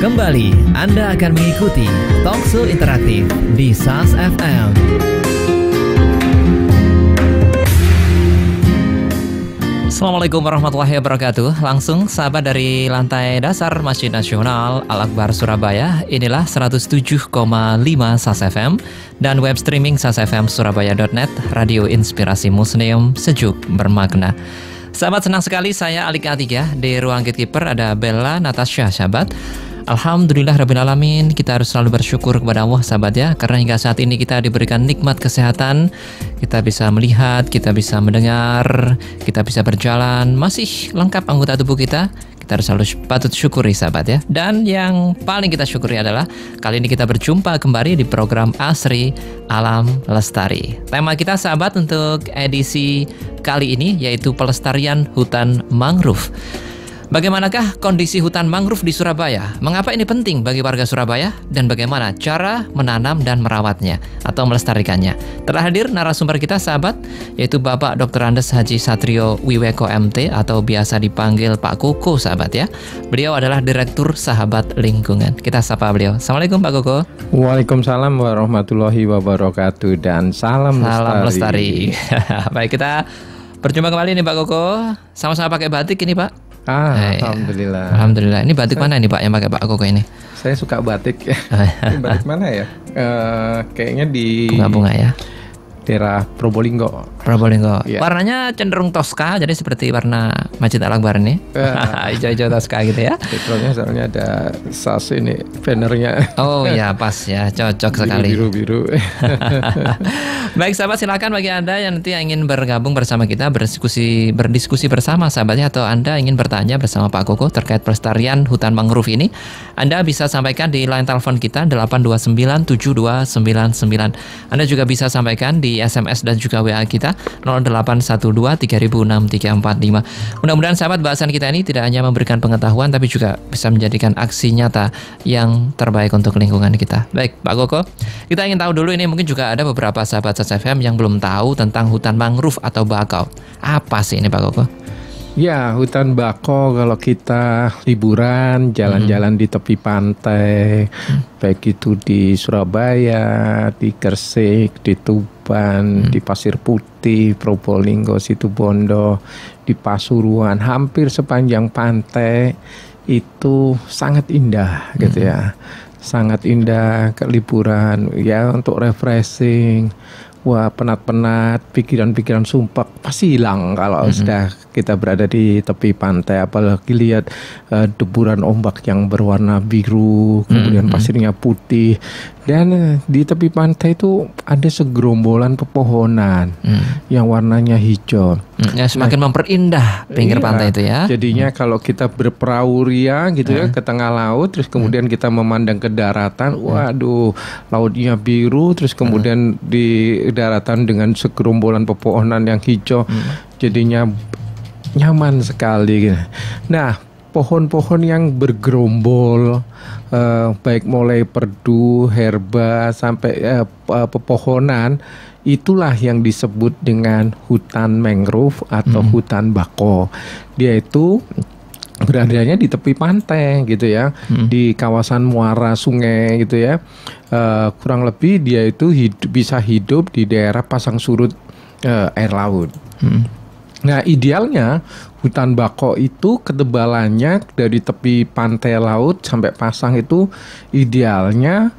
Kembali Anda akan mengikuti Talkshow interaktif di SAS FM. Assalamualaikum warahmatullahi wabarakatuh. Langsung sahabat dari lantai dasar Masjid Nasional Al-Akbar Surabaya. Inilah 107,5 SAS FM dan web streaming sasfmsurabaya.net, radio inspirasi Muslim sejuk bermakna. Sahabat, senang sekali saya Alik Atiga. Di ruang gatekeeper ada Bella Natasha, sahabat. Alhamdulillah Rabbil Alamin, kita harus selalu bersyukur kepada Allah, sahabat ya, karena hingga saat ini kita diberikan nikmat kesehatan, kita bisa melihat, kita bisa mendengar, kita bisa berjalan, masih lengkap anggota tubuh kita harus selalu patut syukuri, sahabat ya. Dan yang paling kita syukuri adalah kali ini kita berjumpa kembali di program Asri Alam Lestari. Tema kita, sahabat, untuk edisi kali ini yaitu pelestarian hutan mangrove. Bagaimanakah kondisi hutan mangrove di Surabaya? Mengapa ini penting bagi warga Surabaya? Dan bagaimana cara menanam dan merawatnya atau melestarikannya? Telah hadir narasumber kita, sahabat, yaitu Bapak Dr. Andes Haji Satrio Wiweko MT atau biasa dipanggil Pak Koko, sahabat ya. Beliau adalah Direktur Sahabat Lingkungan. Kita sapa beliau. Assalamualaikum Pak Koko. Waalaikumsalam warahmatullahi wabarakatuh dan salam lestari. Baik, kita berjumpa kembali nih Pak Koko. Sama-sama pakai batik ini Pak. Alhamdulillah. Alhamdulillah. Ini batik mana nih Pak yang pakai Pak Koko ini? Saya suka batik. Ini batik mana ya? Kayaknya di bunga-bunga ya. Daerah Probolinggo. Ya. Warnanya cenderung Tosca, jadi seperti warna Masjid Al-Akbar ini. Hijau-hijau Tosca gitu ya. Backgroundnya soalnya ada SAS ini, bannernya. Oh ya, pas ya, cocok sekali. Biru-biru. Baik sahabat, silakan bagi Anda yang nanti ingin bergabung bersama kita, berdiskusi bersama sahabatnya, atau Anda ingin bertanya bersama Pak Koko terkait pelestarian hutan mangrove ini, Anda bisa sampaikan di line telepon kita 8297299. Anda juga bisa sampaikan di SMS dan juga WA kita 0812306345. Mudah-mudahan sahabat, bahasan kita ini tidak hanya memberikan pengetahuan tapi juga bisa menjadikan aksi nyata yang terbaik untuk lingkungan kita. Baik Pak Koko, kita ingin tahu dulu, ini mungkin juga ada beberapa sahabat SFM yang belum tahu tentang hutan mangrove atau bakau. Apa sih ini Pak Koko? Ya, hutan bakau kalau kita liburan, jalan-jalan di tepi pantai, baik itu di Surabaya, di Gresik, di Tuban, di Pasir Putih, Probolinggo, Situbondo, di Pasuruan, hampir sepanjang pantai itu sangat indah gitu ya. Sangat indah ke liburan ya, untuk refreshing. Wah, penat-penat, pikiran-pikiran sumpah pasti hilang kalau sudah kita berada di tepi pantai, apalagi lihat deburan ombak yang berwarna biru, kemudian pasirnya putih, dan di tepi pantai itu ada segerombolan pepohonan yang warnanya hijau. Ya, semakin memperindah pinggir pantai itu ya. Jadinya kalau kita berperahu ria gitu ya ke tengah laut, terus kemudian kita memandang ke daratan, waduh, lautnya biru, terus kemudian di daratan dengan segerombolan pepohonan yang hijau, jadinya nyaman sekali. Nah, pohon-pohon yang bergerombol, baik mulai perdu, herba sampai pepohonan, itulah yang disebut dengan hutan mangrove atau hutan bakau. Dia itu beradanya di tepi pantai gitu ya, di kawasan muara sungai gitu ya. Kurang lebih dia itu bisa hidup di daerah pasang surut air laut. Nah, idealnya hutan bakau itu ketebalannya dari tepi pantai laut sampai pasang itu, idealnya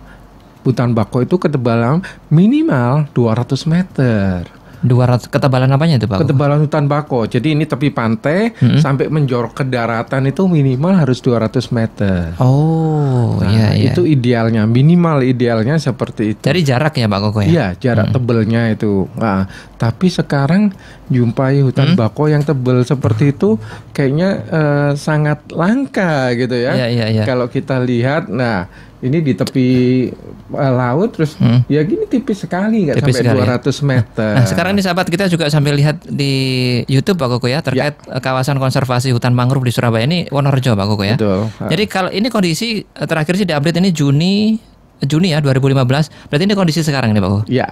hutan bakau itu ketebalan minimal 200 meter. 200 ketebalan apanya itu Pak? Ketebalan hutan bakau. Jadi ini tepi pantai sampai menjorok ke daratan itu minimal harus 200 meter. Oh, iya. Itu idealnya, minimal idealnya seperti itu. Jadi jarak ya Pak Koko ya? Iya, jarak tebelnya itu. Nah, tapi sekarang jumpai hutan bakau yang tebel seperti itu kayaknya sangat langka gitu ya. Iya. Kalau kita lihat, nah ini di tepi laut terus ya gini tipis sekali, nggak sampai 200 meter. Nah, sekarang ini sahabat, kita juga sambil lihat di YouTube Pak Koko ya terkait kawasan konservasi hutan mangrove di Surabaya ini, Wonorejo Pak Koko ya. Betul. Jadi kalau ini kondisi terakhir sih diupdate ini Juni ya 2015. Berarti ini kondisi sekarang ini Pak Koko. Iya.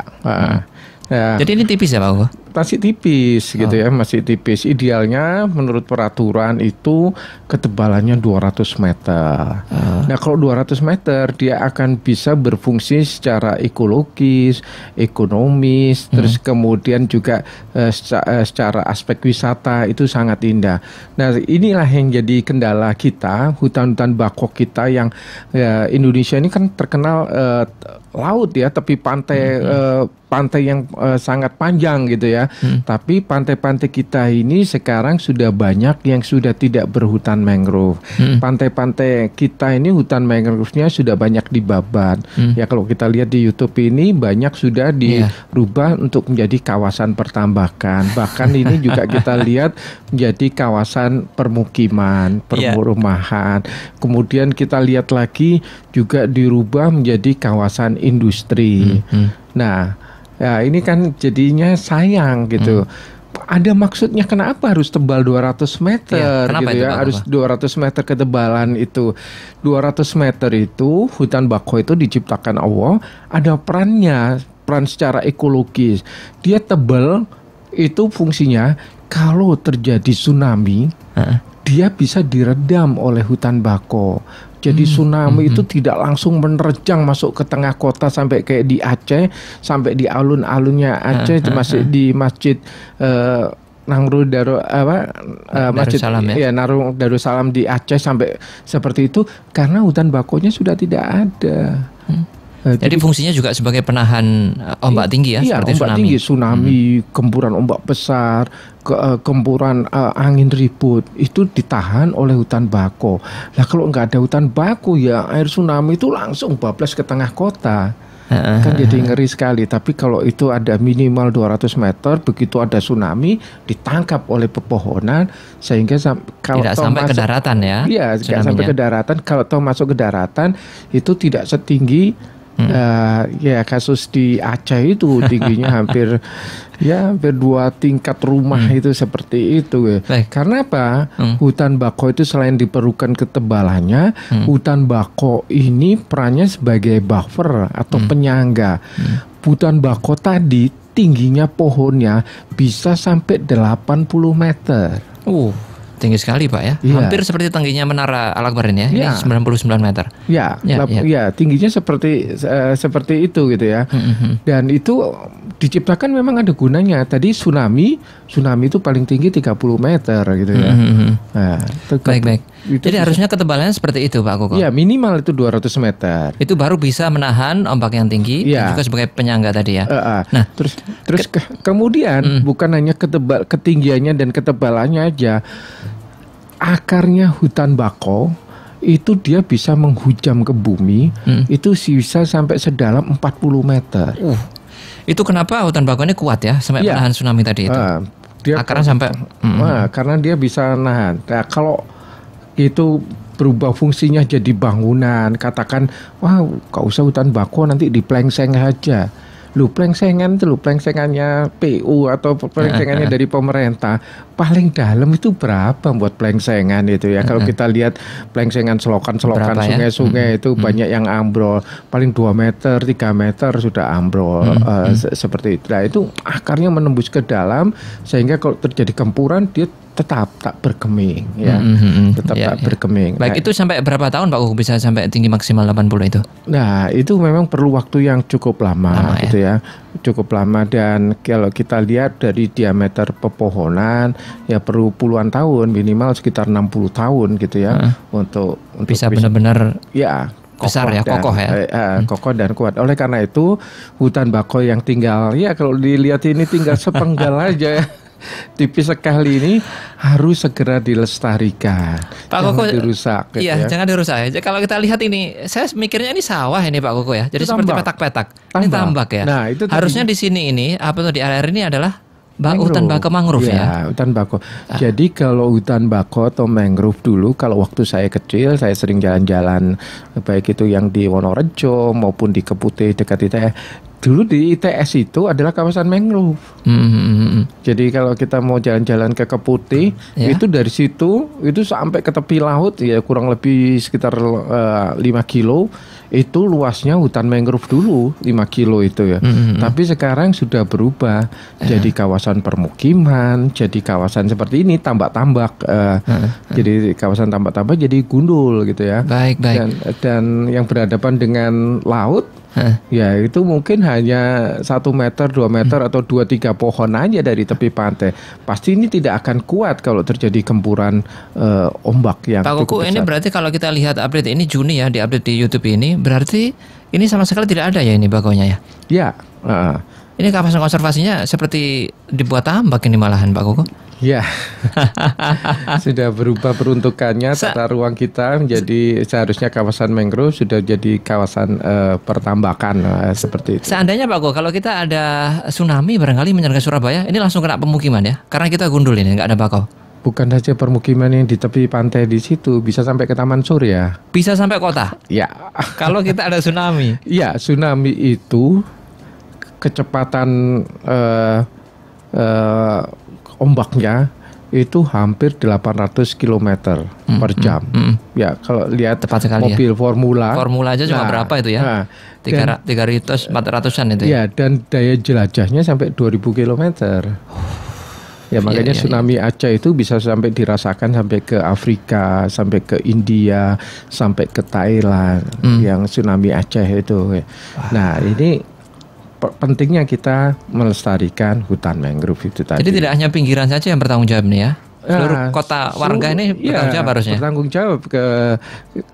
Jadi ini tipis ya Pak Koko? masih tipis gitu ya, masih tipis. Idealnya menurut peraturan itu ketebalannya 200 meter. Nah, kalau 200 meter dia akan bisa berfungsi secara ekologis, ekonomis, terus kemudian juga secara aspek wisata itu sangat indah. Nah, inilah yang jadi kendala kita, hutan-hutan bakau kita yang Indonesia ini kan terkenal laut ya, tepi pantai pantai yang sangat panjang gitu ya. Tapi pantai-pantai kita ini sekarang sudah banyak yang sudah tidak berhutan mangrove. Pantai-pantai kita ini hutan mangrove-nya sudah banyak dibabat. Ya kalau kita lihat di YouTube ini banyak sudah dirubah untuk menjadi kawasan pertambakan. Bahkan ini juga kita lihat menjadi kawasan permukiman, perumahan. Kemudian kita lihat lagi juga dirubah menjadi kawasan industri. Nah, ya ini kan jadinya sayang gitu. Ada maksudnya kenapa harus tebal 200 meter gitu ya? Harus 200 meter ketebalan itu. 200 meter itu hutan bakau itu diciptakan Allah, ada perannya, peran secara ekologis. Dia tebal itu fungsinya kalau terjadi tsunami, dia bisa diredam oleh hutan bakau. Jadi tsunami itu tidak langsung menerjang masuk ke tengah kota sampai kayak di Aceh, sampai di alun-alunnya Aceh, masih di masjid Nangru Masjid Darussalam di Aceh sampai seperti itu karena hutan bakaunya sudah tidak ada. Jadi fungsinya juga sebagai penahan ombak tinggi ya, seperti ombak tsunami. Tinggi, tsunami, gempuran ombak besar, gempuran angin ribut itu ditahan oleh hutan bakau. Nah kalau nggak ada hutan bakau ya air tsunami itu langsung bablas ke tengah kota. Kan jadi ngeri sekali. Tapi kalau itu ada minimal 200 meter, begitu ada tsunami ditangkap oleh pepohonan sehingga kalau tidak sampai ke daratan ya. Iya, tidak sampai ke daratan. Kalau toh masuk ke daratan itu tidak setinggi kasus di Aceh itu tingginya hampir 2 tingkat rumah itu seperti itu. Karena apa? Hutan bakau itu selain diperlukan ketebalannya, hutan bakau ini perannya sebagai buffer atau penyangga. Hutan bakau tadi tingginya pohonnya bisa sampai 80 meter. Tinggi sekali Pak ya. Hampir seperti tingginya Menara Al-Akbar ini ya. Ini 99 meter. Tingginya seperti itu gitu ya. Dan itu diciptakan memang ada gunanya. Tadi tsunami itu paling tinggi 30 meter gitu ya. Nah, baik. Jadi harusnya ketebalannya seperti itu Pak Koko. Iya, minimal itu 200 meter. Itu baru bisa menahan ombak yang tinggi dan juga sebagai penyangga tadi ya. Nah, terus kemudian bukan hanya ketinggiannya dan ketebalannya aja. Akarnya hutan bakau itu dia bisa menghujam ke bumi, itu bisa sampai sedalam 40 meter. Itu kenapa hutan bakau ini kuat ya sampai menahan tsunami tadi itu? Akarnya sampai karena dia bisa nahan. Nah, kalau itu berubah fungsinya jadi bangunan, katakan gak usah hutan bakau, nanti diplengseng aja. Plengsengannya PU atau plengsengannya dari pemerintah paling dalam itu berapa buat plengsengan itu ya. Kalau kita lihat plengsengan selokan-selokan sungai-sungai itu banyak yang ambrol, paling 2 meter 3 meter sudah ambrol. Seperti itu. Nah itu akarnya menembus ke dalam sehingga kalau terjadi gempuran dia tetap tak bergeming ya. Tak bergeming. Baik, itu sampai berapa tahun Pak Koko bisa sampai tinggi maksimal 80 itu? Nah, itu memang perlu waktu yang cukup lama gitu ya. Cukup lama, dan kalau kita lihat dari diameter pepohonan ya perlu puluhan tahun, minimal sekitar 60 tahun gitu ya untuk bisa benar-benar besar ya, kokoh ya. Kokoh dan kuat. Oleh karena itu hutan bakau yang tinggal kalau dilihat ini tinggal sepenggal aja ya. Tipis sekali ini harus segera dilestarikan. Pak Koko, dirusak. Jangan dirusak ya. Kalau kita lihat ini, saya mikirnya ini sawah ini Pak Koko ya. Jadi itu seperti petak-petak. Ini tambak ya. Nah, itu harusnya di sini ini di area ini adalah hutan bakau mangrove ya. Hutan bakau. Jadi kalau hutan bakau atau mangrove dulu, kalau waktu saya kecil, saya sering jalan-jalan baik itu yang di Wonorejo maupun di Keputih dekat itu dulu di ITS itu adalah kawasan mangrove. Jadi kalau kita mau jalan-jalan ke Keputih, itu dari situ itu sampai ke tepi laut ya kurang lebih sekitar 5 kilo. Itu luasnya hutan mangrove dulu 5 kilo itu ya. Tapi sekarang sudah berubah jadi kawasan permukiman, jadi kawasan seperti ini tambak-tambak. Jadi kawasan tambak-tambak jadi gundul gitu ya. Baik. Dan yang berhadapan dengan laut, ya itu mungkin hanya 1 meter, 2 meter atau 2-3 pohon aja dari tepi pantai. Pasti ini tidak akan kuat kalau terjadi gempuran ombak yang Pak Koko, cukup besar. ini berarti kalau kita lihat update ini Juni ya, di update di YouTube ini, berarti ini sama sekali tidak ada ya ini bakonya ya? Ya. Ini kawasan konservasinya seperti dibuat tambak ini malahan Pak Koko. Ya, sudah berubah peruntukannya, tata ruang kita menjadi seharusnya kawasan mangrove sudah jadi kawasan pertambakan seperti itu. Seandainya Pak Koko, kalau kita ada tsunami barangkali menyerang Surabaya, ini langsung kena pemukiman ya, karena kita gundul ini, nggak ada bakau. Bukan saja permukiman yang di tepi pantai di situ, bisa sampai ke Taman Surya. Bisa sampai kota. Ya, Kalau kita ada tsunami. ya tsunami itu kecepatan ombaknya itu hampir 800 km per jam. Ya, kalau lihat Tepat sekali mobil Formula aja cuma berapa itu ya? 300, 400-an itu ya? Ya, dan daya jelajahnya sampai 2000 km. Ya, makanya tsunami Aceh itu bisa sampai dirasakan sampai ke Afrika, sampai ke India, sampai ke Thailand, yang tsunami Aceh itu. Nah, ini pentingnya kita melestarikan hutan mangrove itu tadi. Jadi tidak hanya pinggiran saja yang bertanggung jawab nih ya? Seluruh kota warga ini bertanggung jawab harusnya? Bertanggung jawab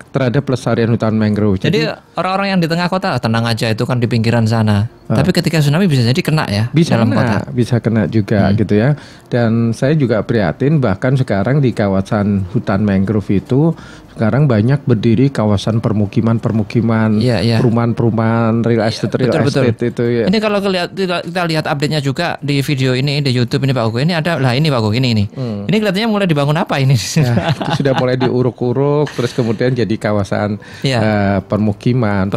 terhadap pelestarian hutan mangrove. Jadi orang-orang yang di tengah kota tenang aja, itu kan di pinggiran sana. Tapi ketika tsunami bisa jadi kena ya? Bisa dalam kena, kota. bisa kena juga gitu ya. Dan saya juga prihatin bahkan sekarang di kawasan hutan mangrove itu sekarang banyak berdiri kawasan permukiman, perumahan-perumahan, real estate itu ya. Ini kalau kita lihat update-nya juga di video ini di YouTube ini Pak Ugo, ini ada lah ini Pak Ugo ini. Ini kelihatannya mulai dibangun apa ini? Ya, itu sudah mulai diuruk-uruk, terus kemudian jadi kawasan perumahan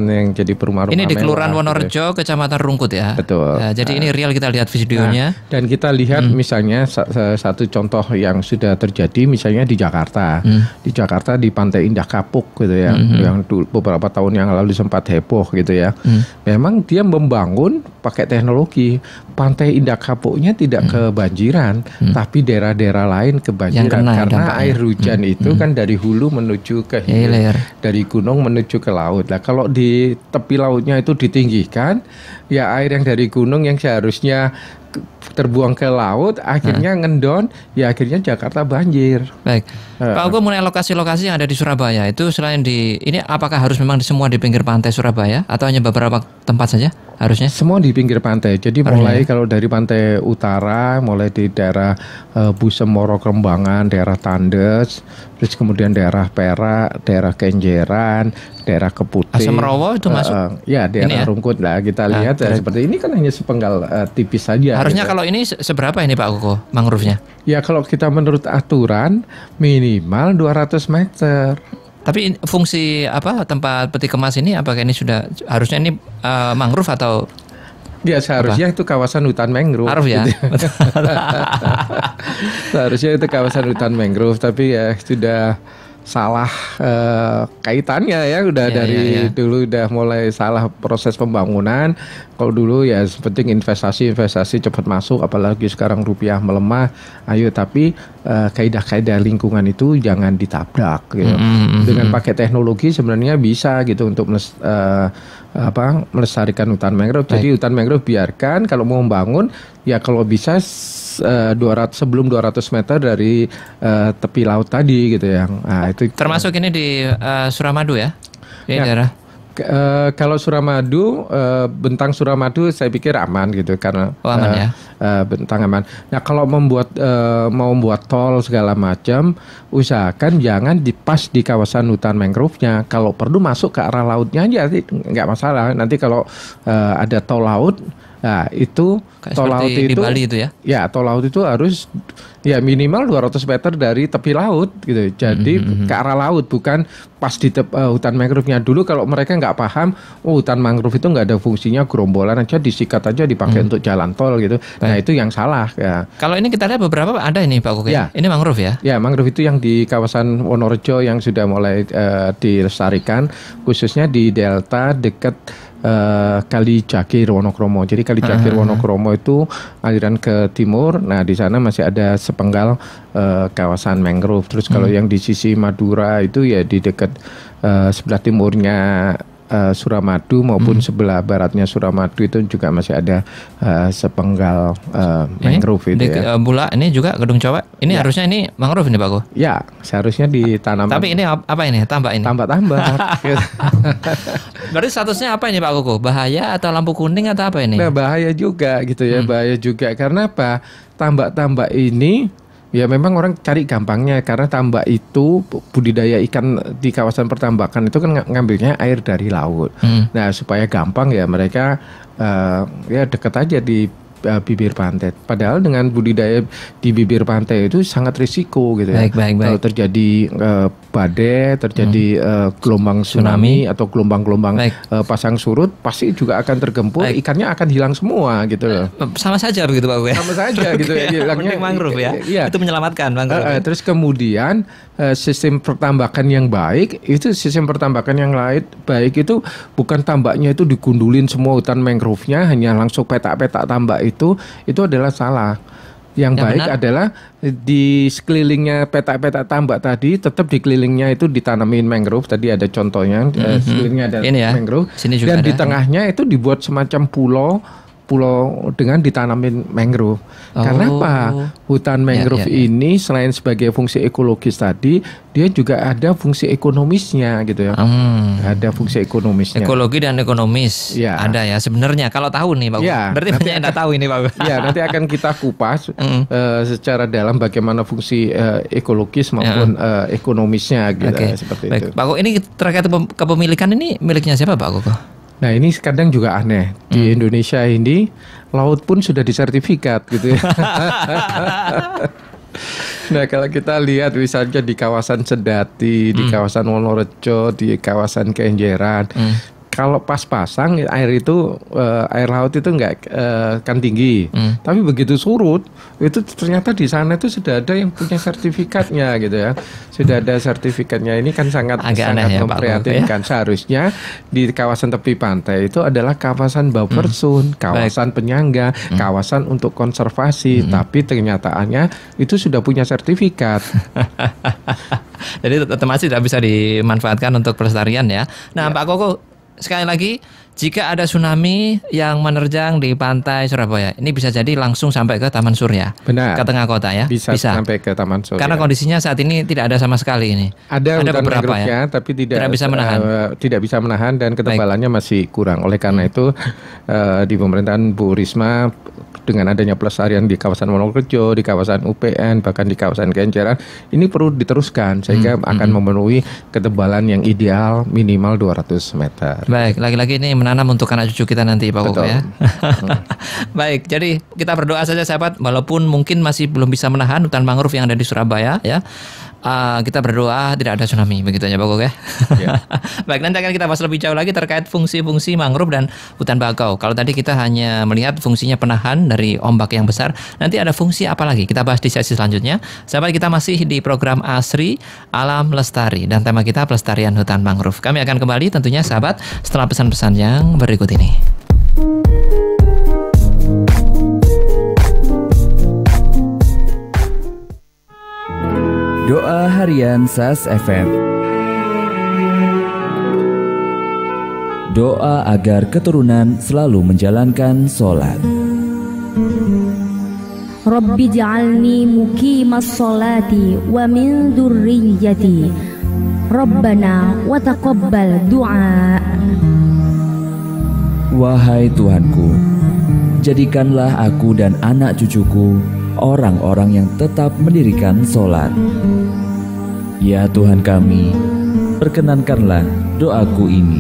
yang jadi perumahan. Ini di Kelurahan Wonorejo, Kecamatan Rungkut ya. Betul. Ya, jadi ini real kita lihat videonya. Dan kita lihat misalnya satu contoh yang sudah terjadi misalnya di Jakarta. Di Jakarta di Pantai Indah Kapuk gitu ya, yang beberapa tahun yang lalu sempat heboh gitu ya. Memang dia membangun pakai teknologi. Pantai Indah Kapuknya tidak kebanjiran, tapi daerah-daerah lain kebanjiran karena air hujan itu kan dari hulu menuju ke hilir, dari gunung menuju ke laut. Nah, kalau di tepi lautnya itu ditinggikan, ya air yang dari gunung yang seharusnya terbuang ke laut akhirnya ngendon, ya akhirnya Jakarta banjir. Baik, Pak Ugo, mengenai lokasi-lokasi yang ada di Surabaya itu selain di ini, apakah harus memang semua di pinggir pantai Surabaya atau hanya beberapa tempat saja harusnya? Semua di pinggir pantai. Jadi mulai kalau dari pantai utara, mulai di daerah Busem, Moro, Kembangan, daerah Tandes, terus kemudian daerah Perak, daerah Kenjeran, daerah Keputih. Asam Rawo itu masuk? Ya, daerah Rungkut lah. Kita lihat seperti ini kan hanya sepenggal tipis saja. Harusnya gitu. Kalau ini seberapa ini Pak Koko mangrove-nya? Ya kalau kita menurut aturan minimal 200 meter. Tapi fungsi apa tempat peti kemas ini, apakah ini sudah harusnya ini mangrove atau? Ya seharusnya itu kawasan hutan mangrove. Harus ya. Gitu. Seharusnya itu kawasan hutan mangrove, tapi ya sudah salah kaitannya ya, udah dulu udah mulai salah proses pembangunan. Kalau dulu ya penting investasi cepat masuk, apalagi sekarang rupiah melemah. Ayo, tapi kaidah-kaidah lingkungan itu jangan ditabrak gitu. Dengan pakai teknologi sebenarnya bisa gitu untuk melestarikan hutan mangrove. Jadi hutan mangrove biarkan, kalau mau membangun ya kalau bisa sebelum 200 meter dari tepi laut tadi gitu ya. Nah, itu termasuk ini di Suramadu ya? Di daerah. Kalau Suramadu, Bentang Suramadu saya pikir aman gitu karena aman ya. Bentang aman. Nah, kalau mau membuat tol segala macam, usahakan jangan pas di kawasan hutan mangrove-nya. Kalau perlu masuk ke arah lautnya aja, nggak masalah. Nanti kalau ada tol laut, Nah, itu Kayak tol laut seperti di itu Bali itu ya. Ya, tol laut itu harus ya minimal 200 meter dari tepi laut gitu. Jadi ke arah laut, bukan pas di hutan mangrove-nya. Dulu kalau mereka nggak paham, hutan mangrove itu nggak ada fungsinya, gerombolan aja disikat aja dipakai untuk jalan tol gitu. Nah, itu yang salah ya. Kalau ini kita lihat beberapa ada ini Pak Kuku. Ya. Ini mangrove ya. Ya, mangrove itu yang di kawasan Wonorejo yang sudah mulai dilestarikan, khususnya di delta dekat Kali Cakir Wonokromo. Jadi Kali Cakir Wonokromo itu aliran ke timur. Nah, di sana masih ada sepenggal kawasan mangrove. Terus kalau yang di sisi Madura itu ya di dekat sebelah timurnya Suramadu maupun sebelah baratnya Suramadu itu juga masih ada sepenggal mangrove itu ya. Bula ini juga Gedung Coba. Ini harusnya ini mangrove ini Pak Kuku. Ya, seharusnya ditanam. Tapi ini apa ini? Tambak ini. Tambak-tambak. Berarti statusnya apa ini Pak Kuku? Bahaya atau lampu kuning atau apa ini? Nah, bahaya juga gitu ya, bahaya juga. Karena apa? Tambak-tambak ini ya memang orang cari gampangnya, karena tambak itu budidaya ikan di kawasan pertambakan itu kan ngambilnya air dari laut. Nah, supaya gampang ya mereka ya dekat aja di bibir pantai. Padahal dengan budidaya di bibir pantai itu sangat risiko gitu ya. Baik. Kalau terjadi badai, terjadi gelombang tsunami atau gelombang-gelombang pasang surut, pasti juga akan tergempur. Ikannya akan hilang semua gitu loh. Sama saja begitu Pak Kuku ya. Sama saja gitu ya. Hilangnya mangrove ya. Iya. Itu menyelamatkan mangrove. Terus kemudian sistem pertambakan yang baik itu baik itu bukan tambaknya itu digundulin semua hutan mangrove-nya, hanya langsung petak-petak tambak itu adalah salah. Yang baik benar adalah di sekelilingnya petak-petak tambak tadi tetap di kelilingnya itu ditanamin mangrove. Tadi ada contohnya, sekelilingnya ada mangrove. Sini juga dan ada. Di tengahnya itu dibuat semacam pulau dengan ditanamin mangrove. Karena apa? Hutan mangrove ini selain sebagai fungsi ekologis tadi, dia juga ada fungsi ekonomisnya gitu ya. Ada fungsi ekonomisnya. Ekologi dan ekonomis ada ya sebenarnya. Kalau tahu nih Pak. Berarti banyak yang tidak tahu ini Pak. Ya, nanti akan kita kupas secara dalam bagaimana fungsi ekologis maupun ekonomisnya gitu. Seperti itu. Pak Koko, ini terkait kepemilikan ini miliknya siapa Pak Koko? Nah, ini kadang juga aneh. Di Indonesia ini laut pun sudah disertifikat gitu ya. Nah, kalau kita lihat misalnya di kawasan Sedati, di kawasan Wonorejo, di kawasan Kenjeran, kalau pas pasang air laut itu enggak kan tinggi. Tapi begitu surut, itu ternyata di sana itu sudah ada yang punya sertifikatnya gitu ya. Sudah ada sertifikatnya. Ini kan sangat memprihatinkan. Seharusnya di kawasan tepi pantai itu adalah kawasan buffer zone, kawasan penyangga, kawasan untuk konservasi, tapi kenyataannya itu sudah punya sertifikat. Jadi otomatis tidak bisa dimanfaatkan untuk pelestarian ya. Nah, Pak Koko, sekali lagi, jika ada tsunami yang menerjang di pantai Surabaya, ini bisa jadi langsung sampai ke Taman Surya. Benar. Ke tengah kota ya. Bisa sampai ke Taman Surya. Karena kondisinya saat ini tidak ada sama sekali ini. Ada beberapa ya, tapi tidak bisa menahan. Tidak bisa menahan dan ketebalannya masih kurang. Oleh karena itu di pemerintahan Bu Risma dengan adanya pelestarian di kawasan Wonorejo, di kawasan UPN, bahkan di kawasan Kenjeran, ini perlu diteruskan sehingga akan memenuhi ketebalan yang ideal minimal 200 meter. Baik, lagi-lagi ini menanam untuk anak cucu kita nanti Pak Koko ya. Baik, jadi kita berdoa saja sahabat, walaupun mungkin masih belum bisa menahan hutan mangrove yang ada di Surabaya ya. Kita berdoa tidak ada tsunami, begitu ya Pak Koko ya. Baik, nanti akan kita bahas lebih jauh lagi terkait fungsi-fungsi mangrove dan hutan bakau. Kalau tadi kita hanya melihat fungsinya penahan dari ombak yang besar, nanti ada fungsi apa lagi? Kita bahas di sesi selanjutnya. Sahabat, kita masih di program ASRI Alam Lestari dan tema kita pelestarian hutan mangrove. Kami akan kembali tentunya sahabat setelah pesan-pesan yang berikut ini. Doa Harian SAS FM. Doa agar keturunan selalu menjalankan sholat. Rabbi ja'alni muqimas sholati wa min dzurriyyati. Rabbana wa taqabbal du'a. Wahai Tuhanku, jadikanlah aku dan anak cucuku orang-orang yang tetap mendirikan sholat. Ya Tuhan kami, perkenankanlah doaku ini.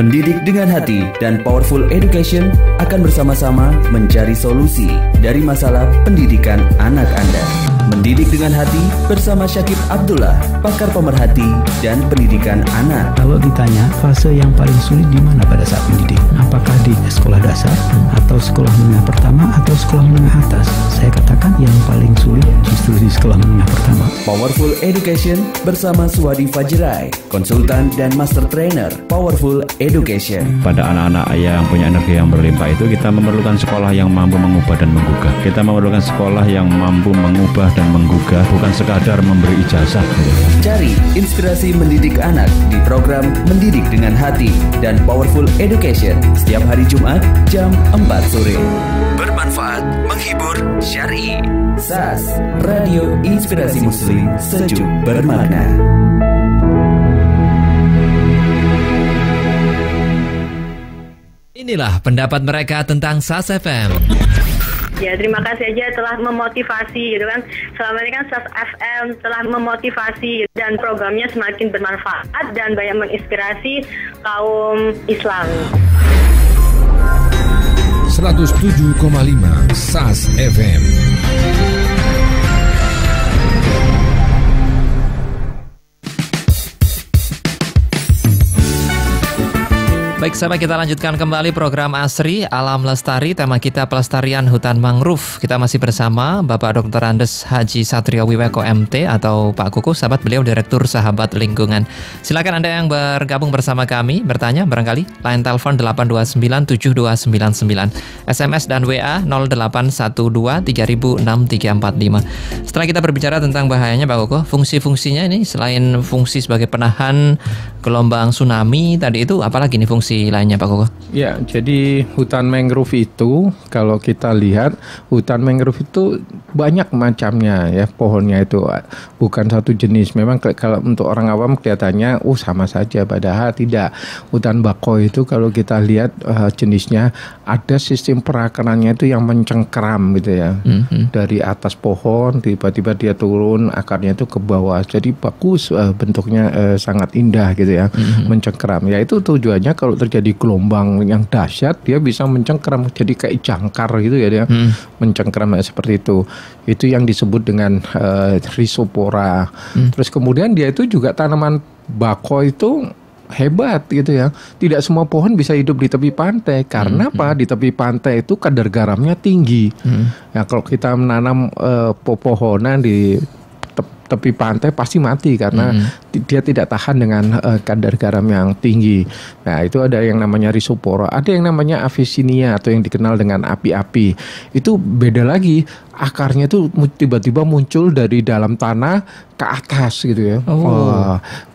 Mendidik dengan hati dan Powerful Education akan bersama-sama mencari solusi dari masalah pendidikan anak Anda. Mendidik dengan hati bersama Syakib Abdullah, pakar pemerhati dan pendidikan anak. Kalau ditanya fase yang paling sulit di mana pada saat mendidik? Apakah di sekolah dasar atau sekolah menengah pertama atau sekolah menengah atas? Saya katakan yang paling sulit justru di sekolah menengah pertama. Powerful Education bersama Suwadi Fajrai, konsultan dan master trainer Powerful Education. Pada anak-anak yang punya energi yang berlimpah itu kita memerlukan sekolah yang mampu mengubah dan menggugah. Kita memerlukan sekolah yang mampu mengubah dan menggugah, bukan sekadar memberi ijazah. Cari inspirasi mendidik anak di program Mendidik dengan Hati dan Powerful Education setiap hari Jumat jam 4 sore. Bermanfaat, menghibur, syar'i. SAS, Radio Inspirasi Muslim, sejuk bermakna. Inilah pendapat mereka tentang SAS FM. Ya, terima kasih aja telah memotivasi gitu kan. Selama ini kan SAS FM telah memotivasi dan programnya semakin bermanfaat dan banyak menginspirasi kaum Islam. 107,5 SAS FM. Baik sahabat, kita lanjutkan kembali program Asri Alam Lestari. Tema kita pelestarian hutan mangrove. Kita masih bersama Bapak Dr. Andes Haji Satrio Wiweko MT atau Pak Kuku. Sahabat, beliau Direktur Sahabat Lingkungan. Silakan Anda yang bergabung bersama kami bertanya barangkali. Line telepon 8297299, SMS dan WA 0812306345. Setelah kita berbicara tentang bahayanya Pak Kuku, fungsi-fungsinya ini selain fungsi sebagai penahan gelombang tsunami tadi itu, apalagi nih fungsi lainnya Pak Koko? Ya, jadi hutan mangrove itu kalau kita lihat hutan mangrove itu banyak macamnya ya, pohonnya itu bukan satu jenis. Memang kalau untuk orang awam kelihatannya sama saja, padahal tidak. Hutan bakau itu kalau kita lihat jenisnya ada sistem perakarannya itu yang mencengkeram gitu ya. Dari atas pohon tiba-tiba dia turun akarnya itu ke bawah. Jadi bagus, bentuknya sangat indah gitu ya. Mencengkeram. Ya itu tujuannya kalau terjadi gelombang yang dahsyat dia bisa mencengkeram jadi kayak jangkar gitu ya dia. Mencengkeram seperti itu. Itu yang disebut dengan rhizopora. Terus kemudian dia itu juga tanaman bakau itu hebat gitu ya. Tidak semua pohon bisa hidup di tepi pantai. Karena apa? Di tepi pantai itu kadar garamnya tinggi. Ya kalau kita menanam pepohonan di tepi pantai pasti mati karena dia tidak tahan dengan kadar garam yang tinggi. Nah, itu ada yang namanya rhizopora, ada yang namanya Avicennia atau yang dikenal dengan api-api. Itu beda lagi, akarnya itu tiba-tiba muncul dari dalam tanah ke atas gitu ya.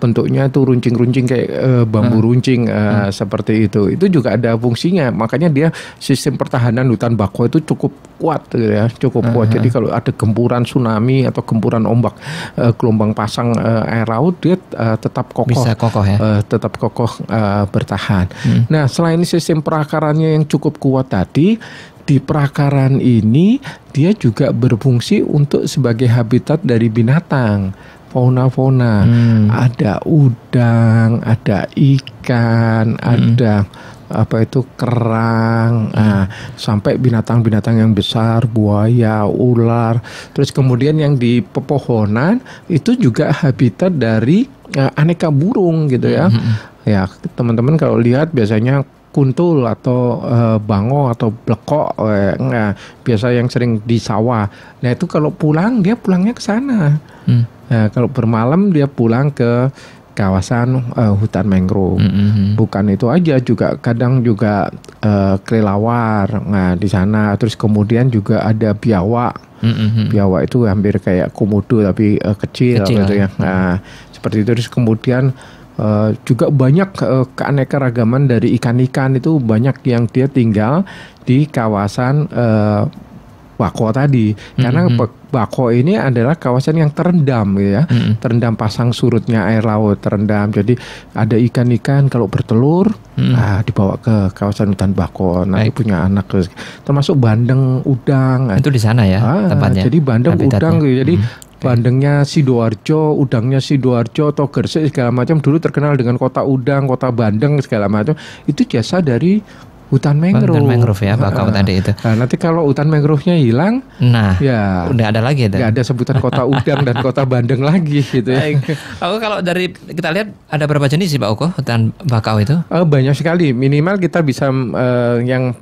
Bentuknya itu runcing-runcing kayak bambu runcing seperti itu. Itu juga ada fungsinya. Makanya dia sistem pertahanan hutan bakau itu cukup kuat gitu ya, cukup kuat. Jadi kalau ada gempuran tsunami atau gempuran ombak, gelombang pasang air laut, dia tetap kokoh. Bisa kokoh ya. Tetap kokoh bertahan. Nah, selain sistem perakarannya yang cukup kuat tadi, di perakaran ini dia juga berfungsi untuk sebagai habitat dari binatang, fauna-fauna. Ada udang, ada ikan, ada kerang, sampai binatang-binatang yang besar, buaya, ular. Terus kemudian yang di pepohonan itu juga habitat dari aneka burung gitu ya. Ya, teman-teman kalau lihat biasanya kuntul atau bango atau blekok, biasa yang sering di sawah. Nah itu kalau pulang dia pulangnya ke sana. Nah, kalau bermalam dia pulang ke kawasan hutan mangrove. Bukan itu aja, juga kadang juga kelelawar. Nah di sana terus kemudian juga ada biawak. Biawak itu hampir kayak komodo tapi kecil gitu ya. Nah seperti itu. Terus kemudian juga banyak keanekaragaman dari ikan-ikan itu, banyak yang dia tinggal di kawasan bakau tadi. Karena bakau ini adalah kawasan yang terendam gitu ya. Terendam pasang surutnya air laut, terendam. Jadi ada ikan-ikan kalau bertelur dibawa ke kawasan hutan bakau. Nah, punya anak, termasuk bandeng, udang. Itu di sana ya tempatnya. Jadi bandeng, udang gitu. Jadi Bandengnya Sidoarjo, udangnya Sidoarjo, atau Gresik segala macam dulu terkenal dengan kota udang, kota bandeng segala macam. Itu jasa dari hutan mangrove. Hutan mangrove ya, bakau tadi itu. Nah, nanti kalau hutan mangrove-nya hilang, ya udah ada lagi itu. Nggak ada sebutan kota udang dan kota bandeng lagi gitu ya. Pak Uko, kalau dari kita lihat ada berapa jenis sih Pak Uko hutan bakau itu? Banyak sekali. Minimal kita bisa yang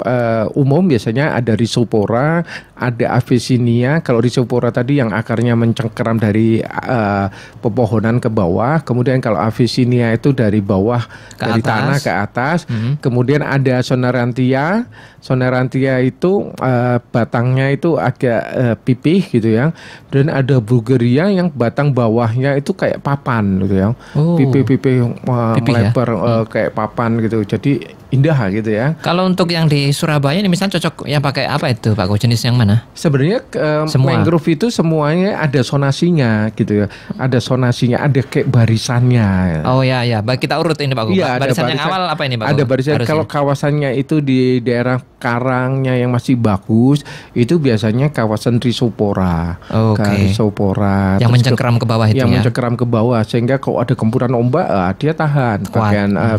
umum biasanya ada Rhizopora, ada Avicennia. Kalau Rhizopora tadi yang akarnya mencengkeram dari pepohonan ke bawah. Kemudian kalau Avicennia itu dari bawah dari tanah ke atas. Kemudian ada Sonerantia itu batangnya itu agak pipih gitu ya. Dan ada Bulgaria yang batang bawahnya itu kayak papan gitu ya. Pipih-pipih melebar kayak papan gitu. Jadi indah gitu ya. Kalau untuk yang di Surabaya ini misalnya cocok yang pakai apa itu Pak Uko, jenis yang mana? Sebenarnya mangrove itu semuanya ada sonasinya gitu ya. Ada sonasinya, ada kayak barisannya. Oh ya, baik kita urut ini Pak Uko. Ya, barisan yang awal apa ini Pak Uko? Ada barisan. Kalau kawasannya itu di daerah karangnya yang masih bagus, itu biasanya kawasan Rhizopora. Rhizopora. Yang mencengkeram ke bawah itu yang ya. mencengkeram ke bawah sehingga kalau ada gempuran ombak dia tahan,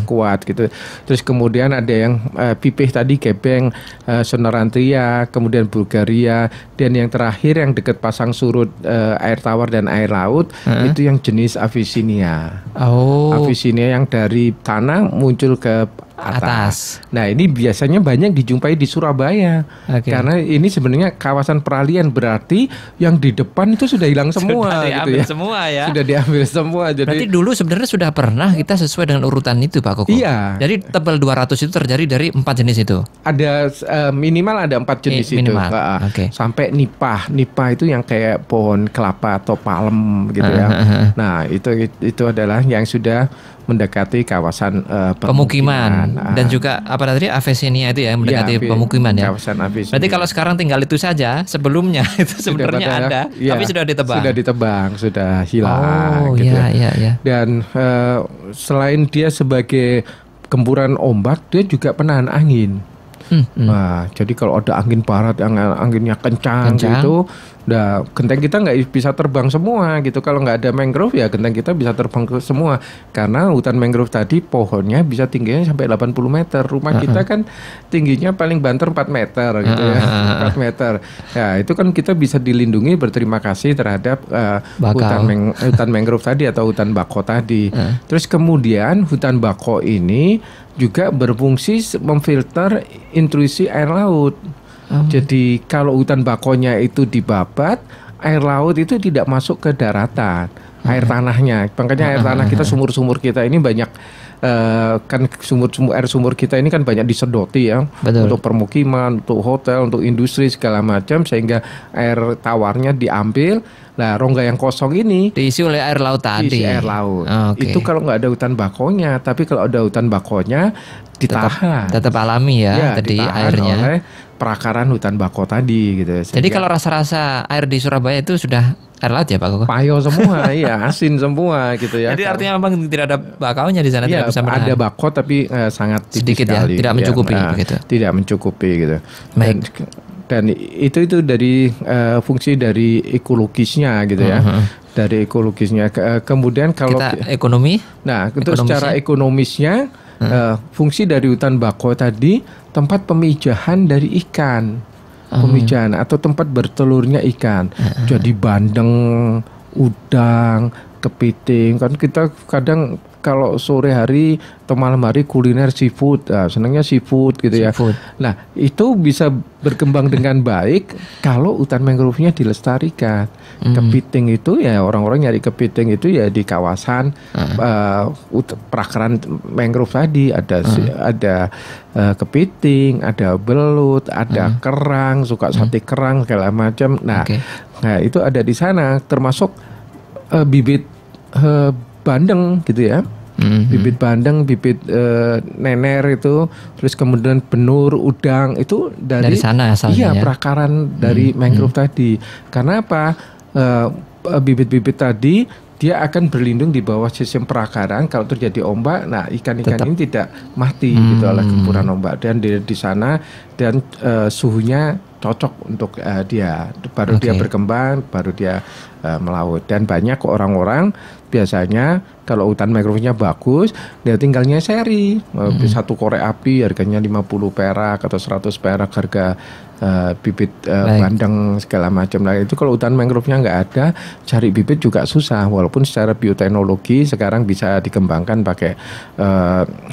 kuat gitu. Terus kemudian ada yang pipih tadi gepeng, Sonerantia, kemudian Bulgaria, dan yang terakhir yang dekat pasang surut air tawar dan air laut itu yang jenis Avicennia. Avicennia yang dari tanah muncul ke atas. Nah, ini biasanya banyak dijumpai di Surabaya. Karena ini sebenarnya kawasan peralihan, berarti yang di depan itu sudah hilang semua. Sudah diambil semua ya. Sudah diambil semua. Jadi berarti dulu sebenarnya sudah pernah kita sesuai dengan urutan itu Pak Koko. Iya. Jadi tebal 200 itu terjadi dari 4 jenis itu. Ada minimal ada 4 jenis itu. Sampai nipah. Nipah itu yang kayak pohon kelapa atau palem gitu ya. Nah, itu adalah yang sudah mendekati kawasan pemukiman. Dan juga apa tadi Avicennia itu ya mendekati pemukiman ya. Kawasan Avicennia. Berarti kalau sekarang tinggal itu saja, sebelumnya itu sebenarnya ada, tapi sudah ditebang. Sudah ditebang, sudah hilang. Gitu. Iya. Dan selain dia sebagai gempuran ombak, dia juga penahan angin. Nah, jadi kalau ada angin barat yang anginnya kencang. Gitu, genteng kita nggak bisa terbang semua gitu. Kalau nggak ada mangrove ya genteng kita bisa terbang ke semua. Karena hutan mangrove tadi pohonnya bisa tingginya sampai 80 meter. Rumah kita kan tingginya paling banter 4 meter gitu ya. 4 meter. Ya, itu kan kita bisa dilindungi, berterima kasih terhadap hutan mangrove tadi atau hutan bakau tadi. Terus kemudian hutan bakau ini juga berfungsi memfilter intrusi air laut. Jadi kalau hutan bakaunya itu dibabat, air laut itu tidak masuk ke daratan, air tanahnya. Makanya air tanah kita, sumur-sumur kita ini banyak kan air sumur kita ini kan banyak disedoti ya. Betul. Untuk permukiman, untuk hotel, untuk industri segala macam, sehingga air tawarnya diambil. Nah, rongga yang kosong ini diisi oleh air laut tadi. Diisi air laut. Itu kalau nggak ada hutan bakaunya, tapi kalau ada hutan bakaunya ditahan. Tetap alami ya tadi airnya. Oleh perakaran hutan bakau tadi gitu. Jadi kalau rasa-rasa air di Surabaya itu sudah air laut ya Pak Koko? Payo semua, iya, asin semua gitu ya. Jadi artinya memang tidak ada bakaunya di sana, tidak bisa menahan. Ada bakau tapi sangat sedikit sekali, tidak mencukupi begitu. Tidak mencukupi gitu. Dan itu dari fungsi dari ekologisnya gitu ya. Dari ekologisnya. Kemudian kalau kita ekonomi. Nah, itu secara ekonomisnya fungsi dari hutan bakau tadi tempat pemijahan dari ikan. Pemijahan atau tempat bertelurnya ikan. Jadi bandeng, udang, kepiting. Kan kita kadang kalau sore hari atau malam hari kuliner seafood, senangnya seafood gitu ya. Nah, itu bisa berkembang dengan baik kalau hutan mangrove-nya dilestarikan. Kepiting itu ya, orang-orang nyari kepiting itu ya di kawasan perakaran mangrove tadi. Ada kepiting, ada belut, ada kerang, suka sate kerang segala macam. Nah, itu ada di sana, termasuk bibit bandeng gitu ya. Bibit bandeng, bibit nener itu, terus kemudian benur, udang itu dari sana asalnya. Iya, perakaran dari mangrove tadi. Karena apa? Bibit-bibit tadi dia akan berlindung di bawah sistem perakaran. Kalau terjadi ombak, nah ikan-ikan ini tidak mati gitu oleh gempuran ombak. Dan di sana dan suhunya cocok untuk dia. Baru dia berkembang, baru dia melaut. Dan banyak orang-orang biasanya kalau hutan mangrove-nya bagus, dia tinggalnya seri. Satu korek api harganya 50 perak atau 100 perak harga bibit bandeng segala macam. Nah itu kalau hutan mangrove-nya nggak ada, cari bibit juga susah. Walaupun secara bioteknologi sekarang bisa dikembangkan pakai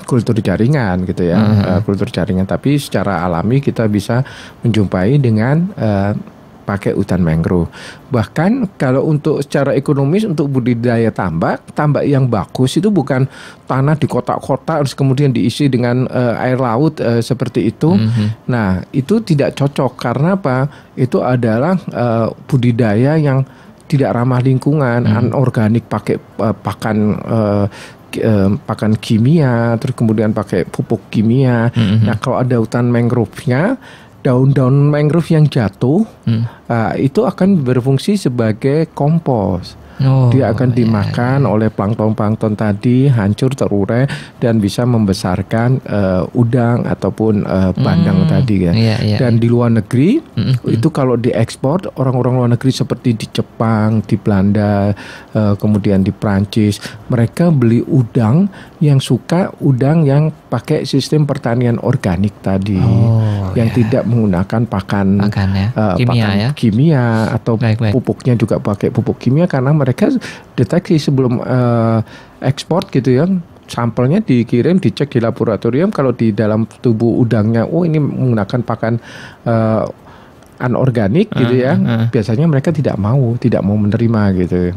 kultur jaringan gitu ya, kultur jaringan. Tapi secara alami kita bisa menjumpai dengan pakai hutan mangrove. Bahkan kalau untuk secara ekonomis untuk budidaya tambak yang bagus itu bukan tanah di kotak-kotak terus kemudian diisi dengan air laut seperti itu. Nah, itu tidak cocok karena apa? Itu adalah budidaya yang tidak ramah lingkungan, anorganik, pakai pakan kimia, terus kemudian pakai pupuk kimia. Nah, kalau ada hutan mangrove-nya, daun-daun mangrove yang jatuh itu akan berfungsi sebagai kompos. Dia akan dimakan oleh plankton-plankton tadi, hancur, terurai, dan bisa membesarkan udang ataupun bandeng tadi ya. Dan di luar negeri itu kalau diekspor, orang-orang luar negeri seperti di Jepang, di Belanda, kemudian di Prancis, mereka beli udang yang suka udang yang pakai sistem pertanian organik tadi, yang tidak menggunakan pakan kimia atau pupuknya juga pakai pupuk kimia, karena mereka deteksi sebelum ekspor gitu ya, sampelnya dikirim, dicek di laboratorium, kalau di dalam tubuh udangnya ini menggunakan pakan anorganik gitu ya, biasanya mereka tidak mau menerima gitu.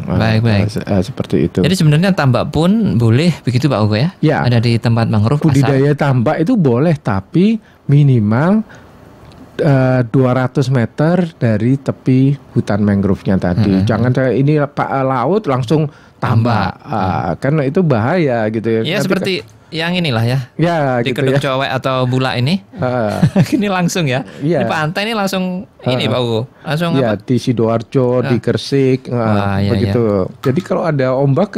Seperti itu. Jadi sebenarnya tambak pun boleh begitu Pak Ugo ya? Ya. Ada di tempat mangrove. Budidaya tambak itu boleh, tapi minimal 200 meter dari tepi hutan mangrove-nya tadi. Jangan ini laut langsung tambak. Karena itu bahaya gitu ya. Ya seperti yang inilah ya. Ya di gitu Kedung ya. Cowek atau Bulak ini. Ini langsung ya. Di pantai ini langsung ini Pak Ugo. Langsung ya, apa? Di Sidoarjo, di Gresik, begitu. Jadi kalau ada ombak,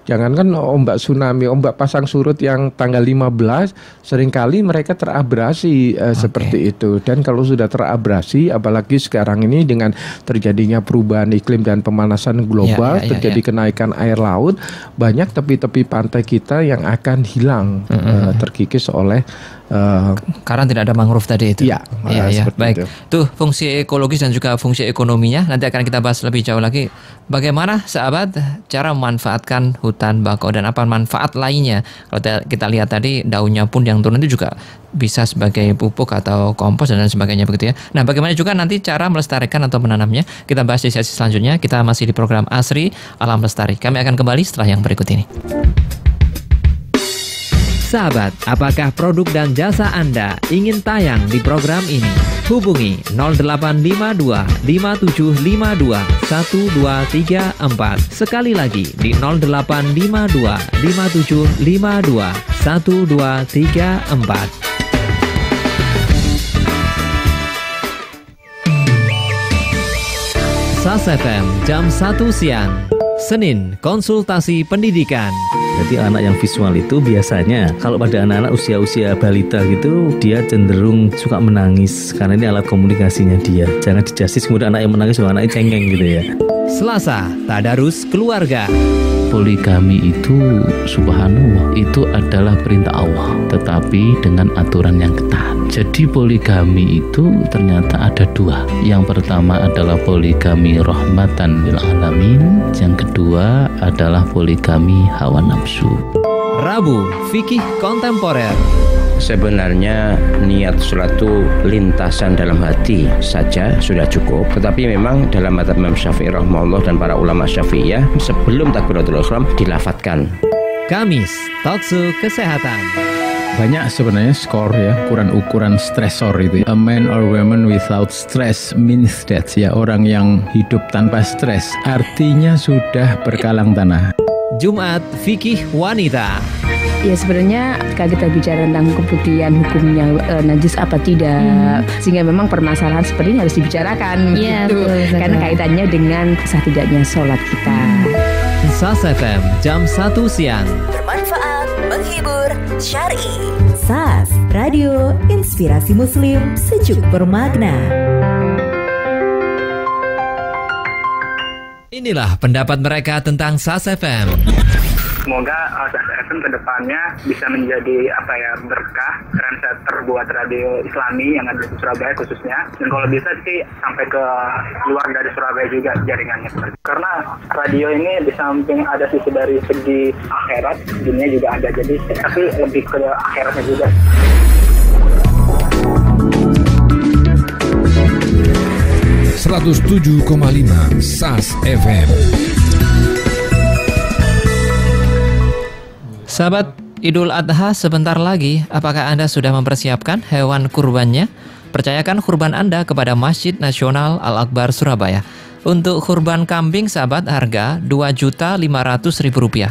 jangankan ombak tsunami, ombak pasang surut yang tanggal 15, seringkali mereka terabrasi seperti itu. Dan kalau sudah terabrasi, apalagi sekarang ini dengan terjadinya perubahan iklim dan pemanasan global, terjadi kenaikan air laut, banyak tepi-tepi pantai kita yang akan hilang, terkikis oleh karena tidak ada mangrove tadi itu. Iya. Baik. Tuh fungsi ekologis dan juga fungsi ekonominya nanti akan kita bahas lebih jauh lagi. Bagaimana sahabat cara memanfaatkan hutan bakau dan apa manfaat lainnya? Kalau kita lihat tadi daunnya pun yang turun itu juga bisa sebagai pupuk atau kompos dan lain sebagainya begitu ya. Nah, bagaimana juga nanti cara melestarikan atau menanamnya? Kita bahas di sesi selanjutnya. Kita masih di program Asri Alam Lestari. Kami akan kembali setelah yang berikut ini. Sahabat, apakah produk dan jasa Anda ingin tayang di program ini? Hubungi 0852 5752 1234. Sekali lagi di 0852 5752 1234. SAS FM jam 1 siang. Senin, konsultasi pendidikan. Jadi anak yang visual itu biasanya kalau pada anak-anak usia-usia balita gitu, dia cenderung suka menangis karena ini alat komunikasinya dia. Jangan dijasis kemudian anak yang menangis anaknya cengeng gitu ya. Selasa, tadarus keluarga. Poligami itu subhanallah, itu adalah perintah Allah, tetapi dengan aturan yang ketat. Jadi poligami itu ternyata ada dua. Yang pertama adalah poligami rahmatan lil alamin, yang kedua adalah poligami hawa nafsu. Rabu, fikih kontemporer. Sebenarnya niat suatu lintasan dalam hati saja sudah cukup, tetapi memang dalam mazhab Imam Syafi'i rahimahullah dan para ulama Syafi'iyah sebelum takbiratul ihram dilafatkan. Kamis, talkshow kesehatan. Banyak sebenarnya skor ya, ukuran stresor itu. A man or woman without stress means that ya, orang yang hidup tanpa stres artinya sudah berkalang tanah. Jumat, fikih wanita. Ya sebenarnya ketika kita bicara tentang keputihan hukumnya najis apa tidak, sehingga memang permasalahan seperti ini harus dibicarakan gitu. Karena kaitannya dengan sah tidaknya sholat kita. SAS FM jam 1 siang. Bermanfaat, menghibur, syar'i. SAS, Radio Inspirasi Muslim, sejuk bermakna. Inilah pendapat mereka tentang SAS FM. Semoga SAS FM kedepannya bisa menjadi berkah, trendsetter buat radio Islami yang ada di Surabaya khususnya. Dan kalau bisa sih sampai ke luar dari Surabaya juga jaringannya. Karena radio ini di samping ada sisi dari segi akhirat, dunia juga ada. Jadi tapi lebih ke akhiratnya juga. ...107,5 SAS FM. Sahabat, Idul Adha sebentar lagi. Apakah Anda sudah mempersiapkan hewan kurbannya? Percayakan kurban Anda kepada Masjid Nasional Al-Akbar Surabaya. Untuk kurban kambing, sahabat, harga Rp2.500.000.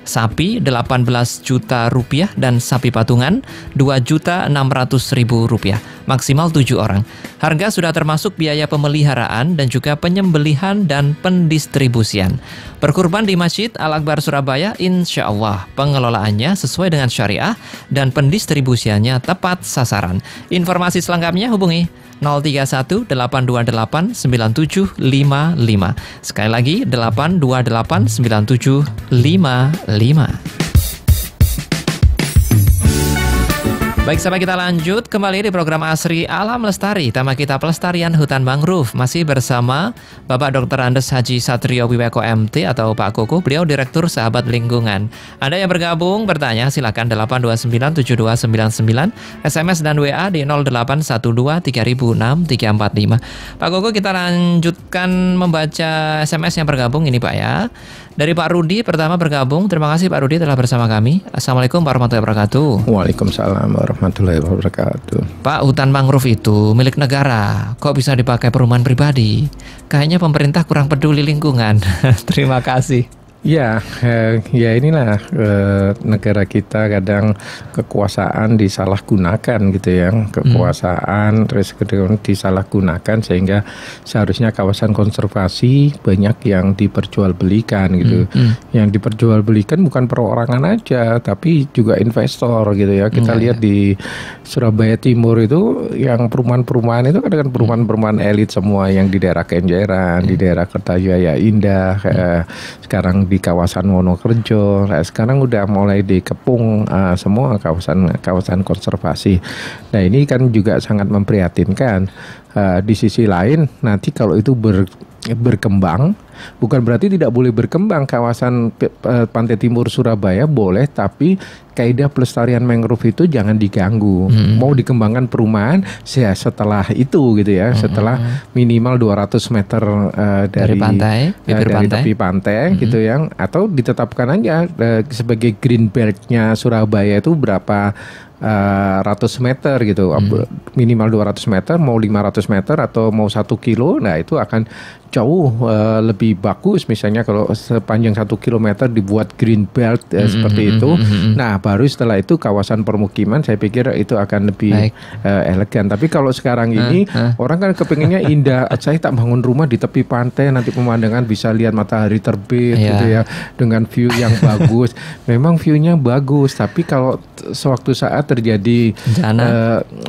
Sapi Rp18 juta dan sapi patungan Rp2.600.000. Maksimal 7 orang. Harga sudah termasuk biaya pemeliharaan dan juga penyembelihan dan pendistribusian. Berkurban di Masjid Al-Akbar Surabaya, insya Allah pengelolaannya sesuai dengan syariah dan pendistribusiannya tepat sasaran. Informasi selengkapnya hubungi 031-828-9755. Sekali lagi 828-9755. Baik, sahabat, kita lanjut kembali di program Asri Alam Lestari. Tema kita pelestarian hutan mangrove. Masih bersama Bapak Dr. Andes Haji Satrio Wiweko MT atau Pak Koko. Beliau Direktur Sahabat Lingkungan. Anda yang bergabung bertanya silakan 8297299, SMS dan WA di 0812306345. Pak Koko, kita lanjutkan membaca SMS yang bergabung ini, Pak, ya. Dari Pak Rudi pertama bergabung. Terima kasih Pak Rudi telah bersama kami. Assalamualaikum warahmatullahi wabarakatuh. Waalaikumsalam warahmatullahi wabarakatuh. Pak, hutan mangrove itu milik negara. Kok bisa dipakai perumahan pribadi? Kayaknya pemerintah kurang peduli lingkungan. Terima kasih. Ya inilah negara kita kadang kekuasaan disalahgunakan gitu ya, kekuasaan terus disalahgunakan sehingga seharusnya kawasan konservasi banyak yang diperjualbelikan gitu. Yang diperjualbelikan bukan perorangan aja, tapi juga investor gitu ya. Kita lihat di Surabaya Timur itu yang perumahan-perumahan itu kadang perumahan-perumahan elit semua yang di daerah Kenjeran, di daerah Kertajaya Indah, sekarang di kawasan Wonokerjo, sekarang udah mulai dikepung semua kawasan konservasi. Nah, ini kan juga sangat memprihatinkan. Di sisi lain, nanti kalau itu berkembang, bukan berarti tidak boleh berkembang. Kawasan Pantai Timur Surabaya boleh, tapi kaidah pelestarian mangrove itu jangan diganggu. Mau dikembangkan perumahan setelah itu gitu ya, setelah minimal 200 meter dari pantai, dari tepi pantai gitu ya, atau ditetapkan aja sebagai green belt-nya Surabaya itu berapa ratus meter gitu, minimal 200 meter, mau 500 meter atau mau 1 kilo, nah itu akan jauh lebih bagus. Misalnya kalau sepanjang 1 kilometer dibuat green belt seperti itu, nah baru setelah itu kawasan permukiman, saya pikir itu akan lebih elegan. Tapi kalau sekarang ini orang kan kepinginnya indah, saya tak bangun rumah di tepi pantai, nanti pemandangan bisa lihat matahari terbit gitu ya, dengan view yang bagus. Memang view-nya bagus, tapi kalau sewaktu saat terjadi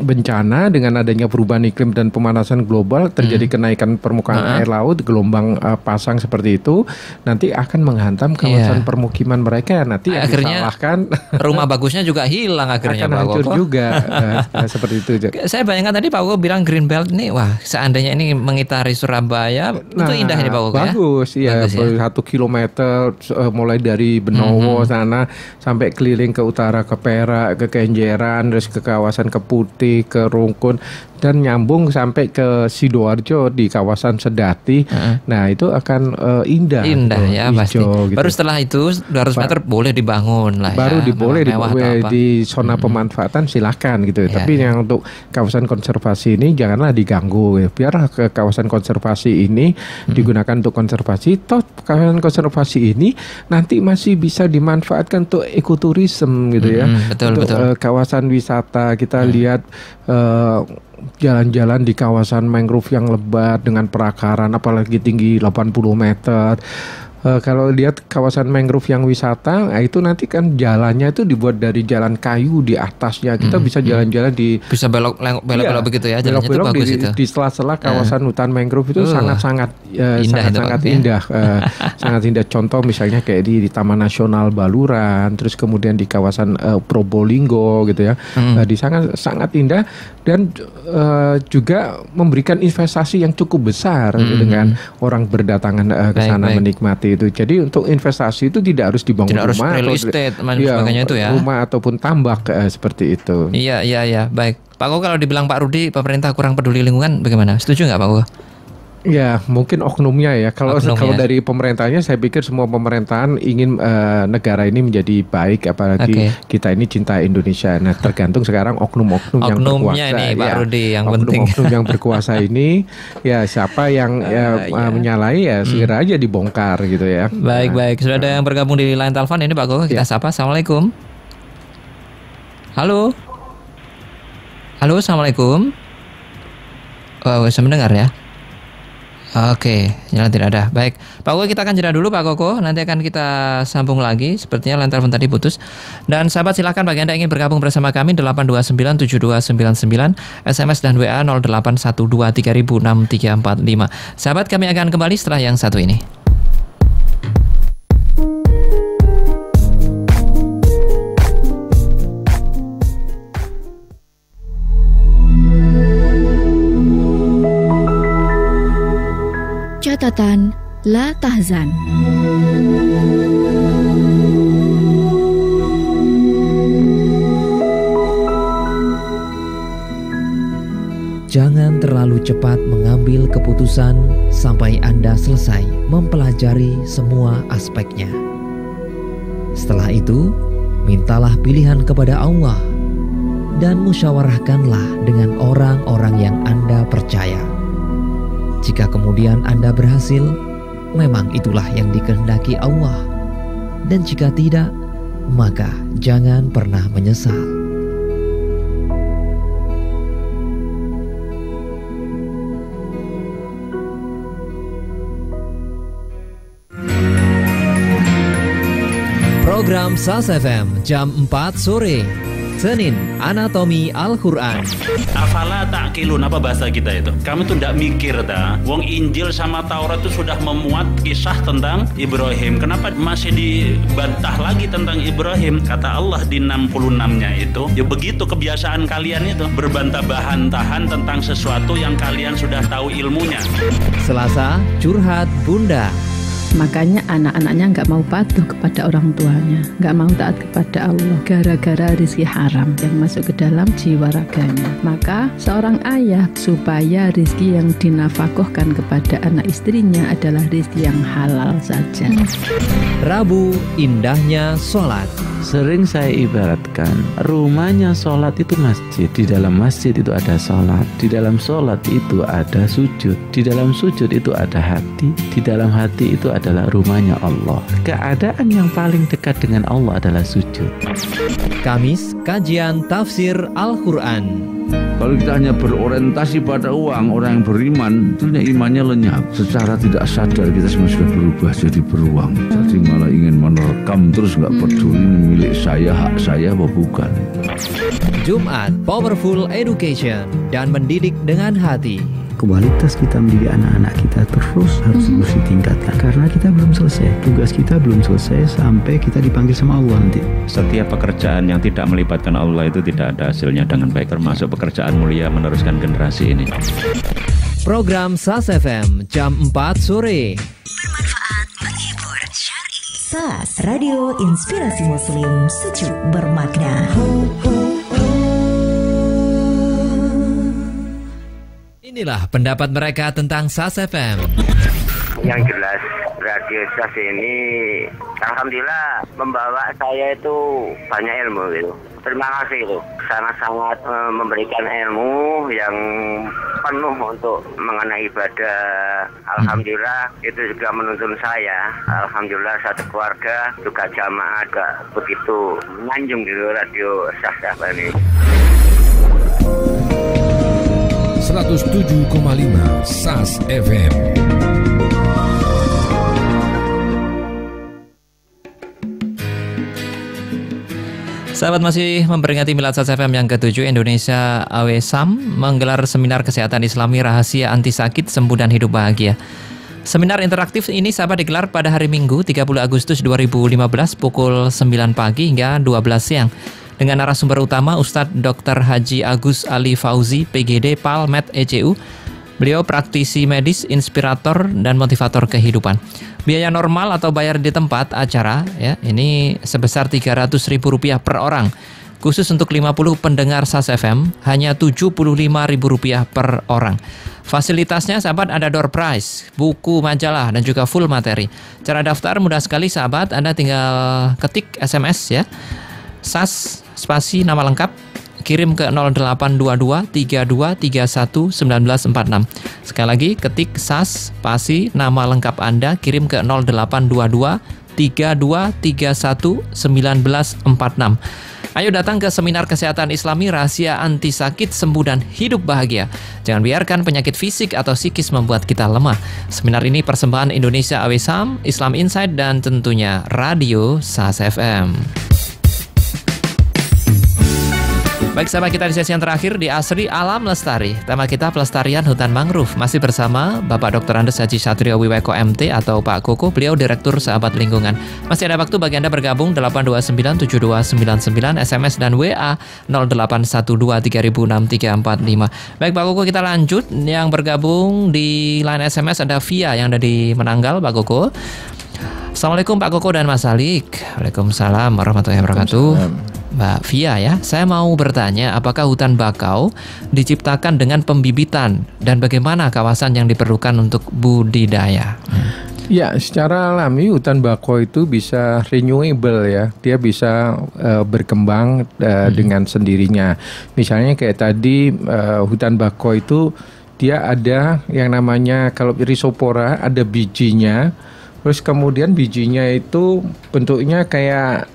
bencana dengan adanya perubahan iklim dan pemanasan global, terjadi kenaikan permukaan air laut, gelombang pasang seperti itu, nanti akan menghantam kawasan permukiman mereka. Nanti akhirnya disalahkan rumah bagusnya juga hilang akhirnya, akan hancur juga. Seperti itu. Saya bayangkan tadi Pak Koko bilang green belt nih, wah seandainya ini mengitari Surabaya, itu indah ini Pak Koko. Bagus ya, 1 kilometer mulai dari Benowo sana sampai keliling ke utara, ke Perak, ke Kenjeran, terus ke kawasan Keputih, ke Rungkun, dan nyambung sampai ke Sidoarjo di kawasan Sedati. Nah itu akan indah ya, pasti. Gitu. Baru setelah itu 200 meter boleh dibangun lah. Baru boleh di zona pemanfaatan silakan gitu. Tapi yang untuk kawasan konservasi ini janganlah diganggu. Biarlah ke kawasan konservasi ini digunakan untuk konservasi. Toh kawasan konservasi ini nanti masih bisa dimanfaatkan untuk ekoturism gitu ya. Betul. Kawasan wisata kita lihat. Jalan-jalan di kawasan mangrove yang lebat dengan perakaran apalagi tinggi 80 meter. Kalau lihat kawasan mangrove yang wisata, nah itu nanti kan jalannya itu dibuat dari jalan kayu di atasnya. Kita bisa jalan-jalan di bisa belok begitu ya, jalannya itu bagus itu. Di sela-sela kawasan hutan mangrove itu sangat-sangat sangat indah, sangat indah. Contoh misalnya kayak di Taman Nasional Baluran, terus kemudian di kawasan Probolinggo gitu ya, di sangat indah dan juga memberikan investasi yang cukup besar dengan orang berdatangan ke sana menikmati itu. Jadi untuk investasi itu tidak harus dibangun rumah real estate, sebagainya itu ya, rumah ataupun tambak seperti itu. Iya. Baik, Pak Koko, kalau dibilang Pak Rudi pemerintah kurang peduli lingkungan, bagaimana? Setuju nggak Pak Koko? Ya, mungkin oknumnya ya. Kalau dari pemerintahnya, saya pikir semua pemerintahan ingin negara ini menjadi baik, apalagi kita ini cinta Indonesia. Nah, tergantung sekarang oknum-oknum yang berkuasa. Ini, Pak Rudi, yang oknum yang berkuasa ini, ya siapa yang menyalahi ya segera aja dibongkar gitu ya. Baik. Sudah ada yang bergabung di line telepon ini Pak Koko, kita sapa. Assalamualaikum. Halo, assalamualaikum. Bisa mendengar ya? Oke, jalan tidak ada. Baik, Pak Koko, kita akan jeda dulu Pak Koko. Nanti akan kita sambung lagi. Sepertinya line telepon tadi putus. Dan sahabat, silakan bagi Anda ingin bergabung bersama kami 8297299, SMS dan WA 0812306345. Sahabat, kami akan kembali setelah yang satu ini. Catatan La Tahzan. Jangan terlalu cepat mengambil keputusan sampai Anda selesai mempelajari semua aspeknya. Setelah itu, mintalah pilihan kepada Allah dan musyawarahkanlah dengan orang-orang yang Anda percaya. Jika kemudian Anda berhasil, memang itulah yang dikehendaki Allah. Dan jika tidak, maka jangan pernah menyesal. Program SAS FM jam 4 sore. Senin, Anatomi Al-Quran. Afala ta'qilun, apa bahasa kita itu? Kami tuh tidak mikir dah. Wong Injil sama Taurat itu sudah memuat kisah tentang Ibrahim. Kenapa masih dibantah lagi tentang Ibrahim? Kata Allah di 66-nya itu, ya begitu kebiasaan kalian itu, berbantah-bantahan tentang sesuatu yang kalian sudah tahu ilmunya. Selasa, Curhat Bunda. Makanya anak-anaknya nggak mau patuh kepada orang tuanya, nggak mau taat kepada Allah gara-gara rezeki haram yang masuk ke dalam jiwa raganya. Maka seorang ayah supaya rezeki yang dinafkahkan kepada anak istrinya adalah rezeki yang halal saja. Rabu, indahnya sholat. Sering saya ibaratkan rumahnya sholat itu masjid. Di dalam masjid itu ada sholat, di dalam sholat itu ada sujud, di dalam sujud itu ada hati, di dalam hati itu adalah rumahnya Allah. Keadaan yang paling dekat dengan Allah adalah sujud. Kamis, kajian tafsir Al-Quran. Kalau kita hanya berorientasi pada uang, orang yang beriman tentunya imannya lenyap. Secara tidak sadar kita semua sudah berubah jadi beruang. Jadi malah ingin menerkam terus, nggak peduli ini milik saya, hak saya apa bukan. Jumat, Powerful Education dan mendidik dengan hati. Kualitas kita mendidik anak-anak kita terus harus ditingkatkan karena kita belum selesai, tugas kita belum selesai sampai kita dipanggil sama Allah nanti. Setiap pekerjaan yang tidak melibatkan Allah itu tidak ada hasilnya dengan baik, termasuk pekerjaan mulia meneruskan generasi ini. Program SAS FM jam 4 sore. Bermanfaat, menghibur, syar'i. SAS, Radio Inspirasi Muslim, sejuk bermakna. Inilah pendapat mereka tentang SAS FM. Yang jelas Radio SAS ini alhamdulillah membawa saya itu banyak ilmu gitu. Terima kasih itu. Sangat-sangat memberikan ilmu yang penuh untuk mengenai ibadah. Alhamdulillah itu juga menuntun saya. Alhamdulillah satu keluarga juga jamaah juga begitu menyanjung di Radio SAS ini. 107,5 SAS FM. Sahabat, masih memperingati Milad SAS FM yang ke-7, Indonesia AWSAM menggelar seminar kesehatan Islami rahasia anti sakit, sembuh dan hidup bahagia. Seminar interaktif ini sahabat digelar pada hari Minggu 30 Agustus 2015 pukul 9 pagi hingga 12 siang. Dengan narasumber utama Ustadz Dr. Haji Agus Ali Fauzi, PGD Palmed ECU. Beliau praktisi medis, inspirator, dan motivator kehidupan. Biaya normal atau bayar di tempat acara ya ini sebesar Rp300.000 per orang. Khusus untuk 50 pendengar SAS FM hanya Rp75.000 per orang. Fasilitasnya sahabat ada door prize, buku, majalah, dan juga full materi. Cara daftar mudah sekali sahabat, Anda tinggal ketik SMS ya. SAS spasi nama lengkap, kirim ke 0822 3231 1946. Sekali lagi ketik SAS spasi nama lengkap Anda, kirim ke 0822 3231 1946. Ayo datang ke seminar kesehatan Islami, rahasia anti sakit, sembuh dan hidup bahagia. Jangan biarkan penyakit fisik atau psikis membuat kita lemah. Seminar ini persembahan Indonesia Awesome, Islam Insight, dan tentunya Radio SAS FM. Baik sahabat, kita di sesi yang terakhir di Asri Alam Lestari. Tema kita pelestarian hutan mangrove. Masih bersama Bapak Dr. Andes Haji Satrio Wiweko MT atau Pak Koko. Beliau Direktur Sahabat Lingkungan. Masih ada waktu bagi Anda bergabung 8297299 SMS dan WA 0812306345. Baik Pak Koko, kita lanjut. Yang bergabung di line SMS ada Via yang ada di Menanggal, Pak Koko. Assalamualaikum Pak Koko dan Mas Alik. Waalaikumsalam warahmatullahi wabarakatuh. Mbak Via ya, saya mau bertanya apakah hutan bakau diciptakan dengan pembibitan dan bagaimana kawasan yang diperlukan untuk budidaya? Ya, secara alami hutan bakau itu bisa renewable ya. Dia bisa berkembang dengan sendirinya. Misalnya kayak tadi hutan bakau itu dia ada yang namanya kalau Rhizopora ada bijinya. Terus kemudian bijinya itu bentuknya kayak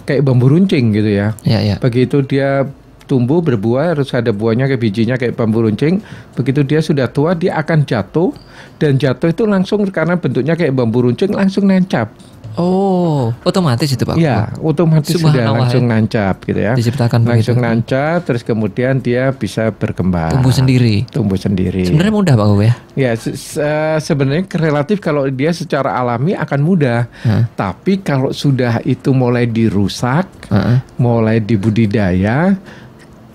bambu runcing gitu ya. Ya. Begitu dia tumbuh berbuah, harus ada buahnya kayak bijinya kayak bambu runcing. Begitu dia sudah tua, dia akan jatuh, dan jatuh itu langsung karena bentuknya kayak bambu runcing langsung nancap. Oh, otomatis itu Pak? Ya, otomatis sudah langsung nancap gitu ya. Diciptakan langsung begitu. Nancap, terus kemudian dia bisa berkembang. Tumbuh sendiri. Sebenarnya mudah Pak ya? Ya, sebenarnya relatif kalau dia secara alami akan mudah. Tapi kalau sudah itu mulai dirusak, mulai dibudidaya,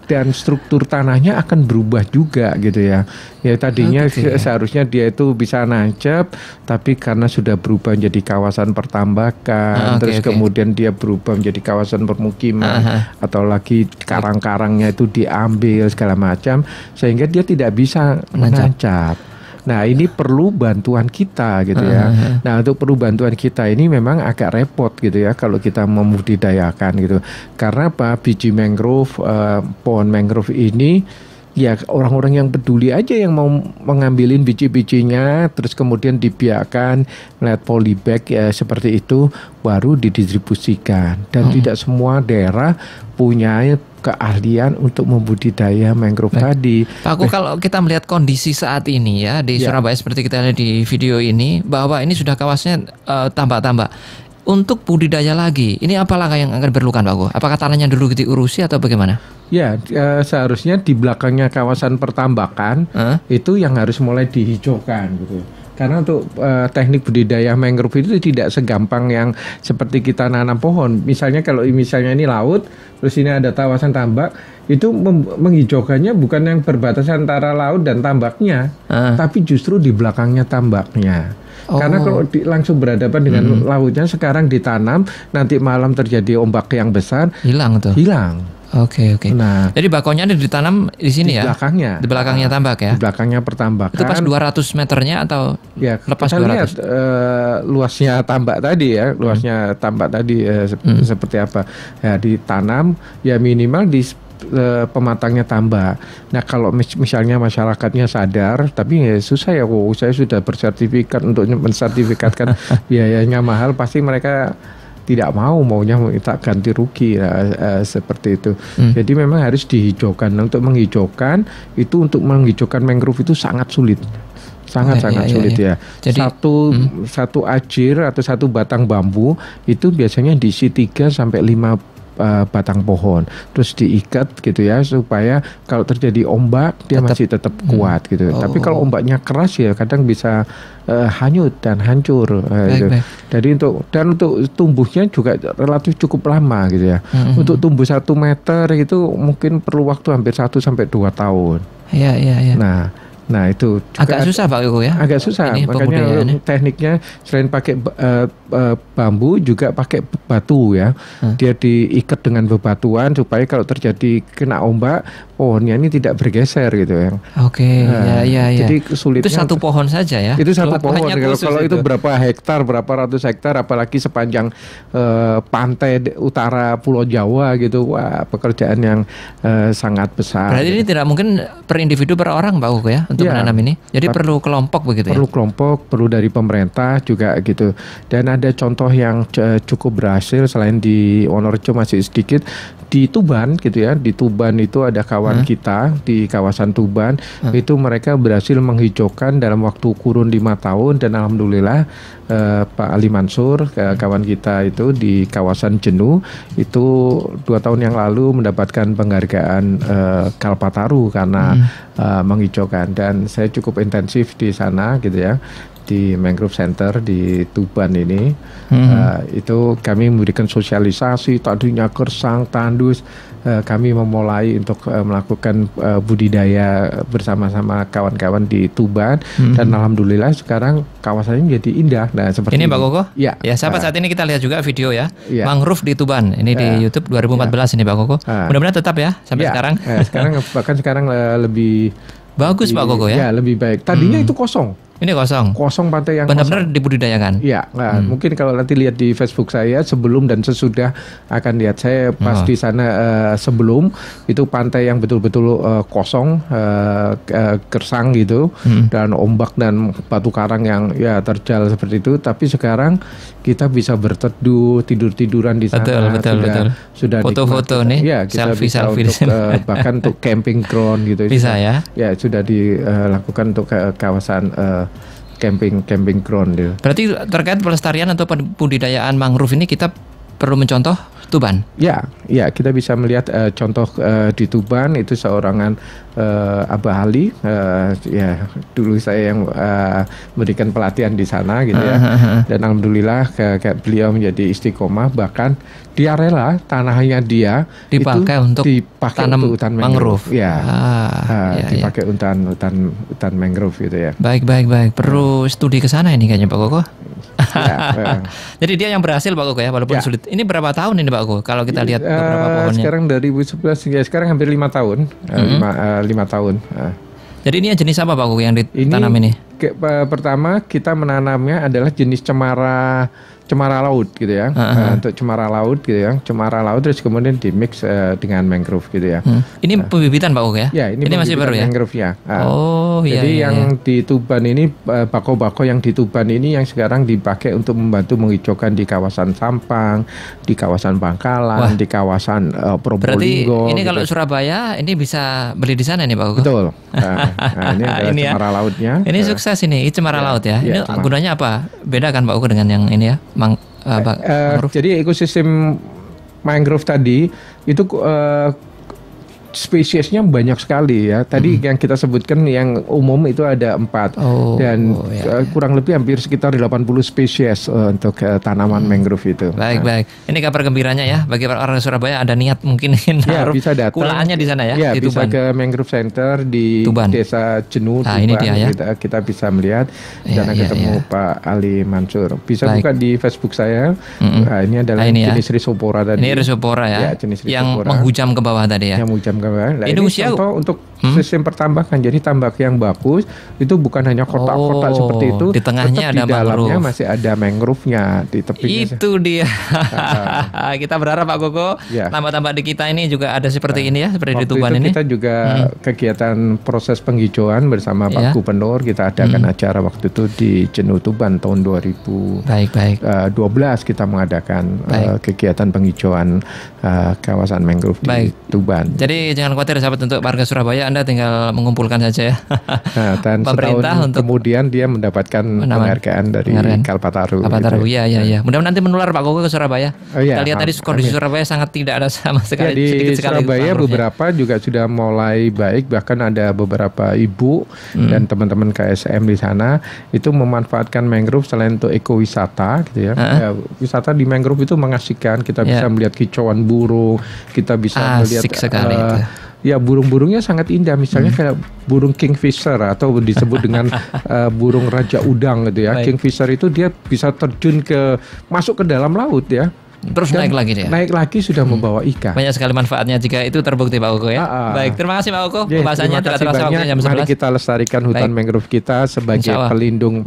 dan struktur tanahnya akan berubah juga gitu ya. Ya tadinya seharusnya dia itu bisa nancep, tapi karena sudah berubah menjadi kawasan pertambakan, kemudian dia berubah menjadi kawasan permukiman, atau lagi karang-karangnya itu diambil segala macam, sehingga dia tidak bisa menancap. Nah ini perlu bantuan kita gitu ya. Nah untuk perlu bantuan kita ini memang agak repot gitu ya kalau kita membudidayakan gitu. Karena apa? Biji mangrove, pohon mangrove ini ya orang-orang yang peduli aja yang mau mengambilin biji-bijinya, terus kemudian dibiarkan melihat polybag ya, seperti itu baru didistribusikan. Dan tidak semua daerah punya keahlian untuk membudidaya mangrove tadi. Pak Aku, kalau kita melihat kondisi saat ini ya di Surabaya seperti kita lihat di video ini, bahwa ini sudah kawasannya tambak-tambak. Untuk budidaya lagi, ini apa langkah yang akan diperlukan Pak Aku? Apakah tanahnya dulu diurusi atau bagaimana? Ya, seharusnya di belakangnya kawasan pertambakan itu yang harus mulai dihijaukan gitu. Karena untuk teknik budidaya mangrove itu tidak segampang yang seperti kita nanam pohon. Misalnya kalau misalnya ini laut, terus ini ada kawasan tambak, itu menghijaukannya bukan yang berbatasan antara laut dan tambaknya, tapi justru di belakangnya tambaknya. Karena kalau langsung berhadapan dengan lautnya, sekarang ditanam, nanti malam terjadi ombak yang besar, hilang. Oke. Nah, jadi bakonya ditanam di sini ya? Di belakangnya tambak ya? Di belakangnya pertambakan. Itu pas 200 meternya atau ya, lepas 200? Lihat luasnya tambak tadi ya, seperti apa? Ya ditanam ya minimal di pematangnya tambak. Nah kalau misalnya masyarakatnya sadar, tapi ya susah ya, saya sudah bersertifikat untuk mensertifikatkan biayanya mahal, pasti mereka tidak maunya minta ganti rugi seperti itu. Jadi memang harus dihijaukan. Nah, untuk menghijaukan mangrove itu sangat sulit. Sangat sulit ya. Jadi satu ajir atau satu batang bambu itu biasanya diisi 3 sampai 5 batang pohon, terus diikat gitu ya supaya kalau terjadi ombak dia masih tetap kuat gitu. Tapi kalau ombaknya keras ya kadang bisa hanyut dan hancur. Gitu. Jadi untuk tumbuhnya juga relatif cukup lama gitu ya. Untuk tumbuh 1 meter itu mungkin perlu waktu hampir 1 sampai 2 tahun. Iya. Nah itu juga agak susah Pak Koko ya. Agak susah, makanya tekniknya selain pakai bambu juga pakai batu ya. Dia diikat dengan bebatuan supaya kalau terjadi kena ombak pohonnya ini tidak bergeser gitu ya. Oke, ya. Jadi kesulitan. Itu 1 pohon saja ya. Itu 1 pohon. Kalau itu berapa hektar, berapa ratus hektar, apalagi sepanjang pantai utara Pulau Jawa gitu, wah pekerjaan yang sangat besar. Berarti ini tidak mungkin per individu per orang Pak Koko ya untuk menanam ini. Jadi perlu kelompok begitu ya. Perlu kelompok, perlu dari pemerintah juga gitu. Dan ada contoh yang cukup berhasil selain di Wonorejo masih sedikit di Tuban gitu ya. Di Tuban itu ada kawan kita di kawasan Tuban itu mereka berhasil menghijaukan dalam waktu kurun 5 tahun dan alhamdulillah Pak Ali Mansur kawan kita itu di kawasan Jenuh itu 2 tahun yang lalu mendapatkan penghargaan Kalpataru karena menghijaukan, dan saya cukup intensif di sana gitu ya, di Mangrove Center di Tuban ini. Itu kami memberikan sosialisasi, tadinya kersang, tandus, kami memulai untuk melakukan budidaya bersama-sama kawan-kawan di Tuban, dan alhamdulillah sekarang kawasannya jadi indah. Nah, seperti ini Pak Koko? Ya. Sahabat saat ini kita lihat juga video ya. Mangrove di Tuban. Ini di YouTube 2014 ini Pak Koko. Mudah-mudahan tetap ya sampai sekarang. Sekarang lebih bagus Pak Koko ya. Ya, lebih baik. Tadinya itu kosong. Ini kosong pantai yang benar-benar dibudidayakan. Iya, mungkin kalau nanti lihat di Facebook saya sebelum dan sesudah akan lihat saya pas di sana sebelum itu pantai yang betul-betul kosong, gersang gitu, dan ombak dan batu karang yang ya terjal seperti itu. Tapi sekarang kita bisa berteduh, tidur-tiduran di sana. Betul. Sudah foto-foto nih. Ya, kita bisa untuk bahkan untuk camping ground gitu. Bisa ya? Ya, sudah dilakukan untuk kawasan camping ground gitu. Berarti terkait pelestarian atau budidayaan mangrove ini kita perlu mencontoh Tuban. Ya, kita bisa melihat contoh di Tuban itu seorangan Abah Ali, ya dulu saya yang memberikan pelatihan di sana gitu ya, dan alhamdulillah kayak beliau menjadi istiqomah, bahkan dia rela tanahnya dia dipakai untuk tanam hutan mangrove. Dipakai hutan mangrove gitu ya. Baik. Perlu studi ke sana ini kayaknya Pak Koko. Jadi dia yang berhasil Pak Koko ya, walaupun sulit. Ini berapa tahun ini Pak Koko? Kalau kita lihat beberapa pohonnya. Sekarang 2011 ya, sekarang hampir 5 tahun. 5 tahun. Jadi ini jenis apa Pak Koko yang ditanam ini? Pertama kita menanamnya adalah jenis cemara laut gitu ya. Untuk cemara laut gitu ya. Cemara laut terus kemudian dimix dengan mangrove gitu ya. Ini pembibitan Pak Koko ya? Ya, ini masih baru ya? Mangrove ya. Jadi yang di Tuban ini, bako-bako yang di Tuban ini yang sekarang dipakai untuk membantu menghijaukan di kawasan Sampang, di kawasan Bangkalan, di kawasan Probolinggo. Berarti ini gitu. kalau Surabaya ini bisa beli di sana nih Pak Koko? Betul. Ini adalah cemara lautnya. Ini sukses ini cemara laut ya. Ini gunanya apa? Beda kan Pak Koko dengan yang ini ya? Jadi ekosistem mangrove tadi itu spesiesnya banyak sekali ya. Tadi yang kita sebutkan yang umum itu ada 4 dan kurang lebih hampir sekitar 80 spesies untuk tanaman mangrove itu. Baik. Ini kabar gembiranya ya bagi orang Surabaya, ada niat mungkin bisa datang. Kulaannya di sana ya. Di bisa Tuban. Ke Mangrove Center di Tuban. Desa Jenuh Tuban. Ini dia ya. Kita bisa melihat dan ketemu Pak Ali Mansur. Bisa buka di Facebook saya. Ini adalah jenis Rhizopora tadi. Ini Rhizopora ya. Jenis Rhizopora. Yang menghujam ke bawah tadi ya. Yang menghujam ke bawah. Ini usia contoh untuk sistem pertambakan. Jadi tambak yang bagus itu bukan hanya kotak-kotak seperti itu. Di tengahnya ada di dalamnya mangrove. Masih ada mangrove-nya di tepinya. Itu dia. Kita berharap Pak Koko tambah-tambah di kita ini juga ada seperti ini ya, seperti di Tuban ini. Kita juga kegiatan proses penghijauan bersama Pak Gubernur. Kita adakan acara waktu itu di Jenuh Tuban tahun 2012 kita mengadakan kegiatan penghijauan kawasan mangrove di Tuban. Jadi jangan khawatir sahabat untuk warga Surabaya, Anda tinggal mengumpulkan saja ya. Nah, dan pemerintah untuk kemudian dia mendapatkan penghargaan dari Kalpataru. Kalpataru, gitu. ya. Mudah-mudahan nanti menular Pak Koko ke Surabaya. Kita lihat tadi kondisi Surabaya sangat tidak ada sama sekali. Di sedikit sekali Surabaya beberapa juga sudah mulai baik, bahkan ada beberapa ibu dan teman-teman KSM di sana itu memanfaatkan mangrove selain untuk ekowisata, gitu ya. Wisata di mangrove itu mengasihkan. Kita bisa melihat kicauan burung, kita bisa melihat ya burung-burungnya sangat indah, misalnya kayak burung kingfisher atau disebut dengan burung raja udang gitu ya. Kingfisher itu dia bisa terjun masuk ke dalam laut ya. Terus naik lagi dia. Naik lagi sudah membawa ikan. Banyak sekali manfaatnya jika itu terbukti Pak Koko ya. Baik, terima kasih Pak Koko. Pembahasannya tidak terasa waktunya jam 11. Mari kita lestarikan hutan mangrove kita sebagai pelindung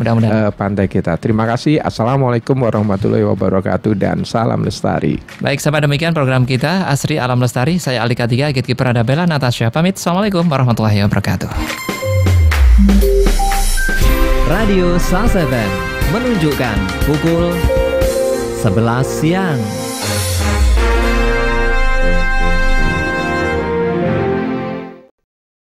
pantai kita. Terima kasih. Assalamualaikum warahmatullahi wabarakatuh dan salam lestari. Baik, sampai demikian program kita Asri Alam Lestari. Saya Alika Tiga, Gatekeeper Adabella Natasha pamit. Assalamualaikum warahmatullahi wabarakatuh. Radio SAS FM menunjukkan pukul 11 siang.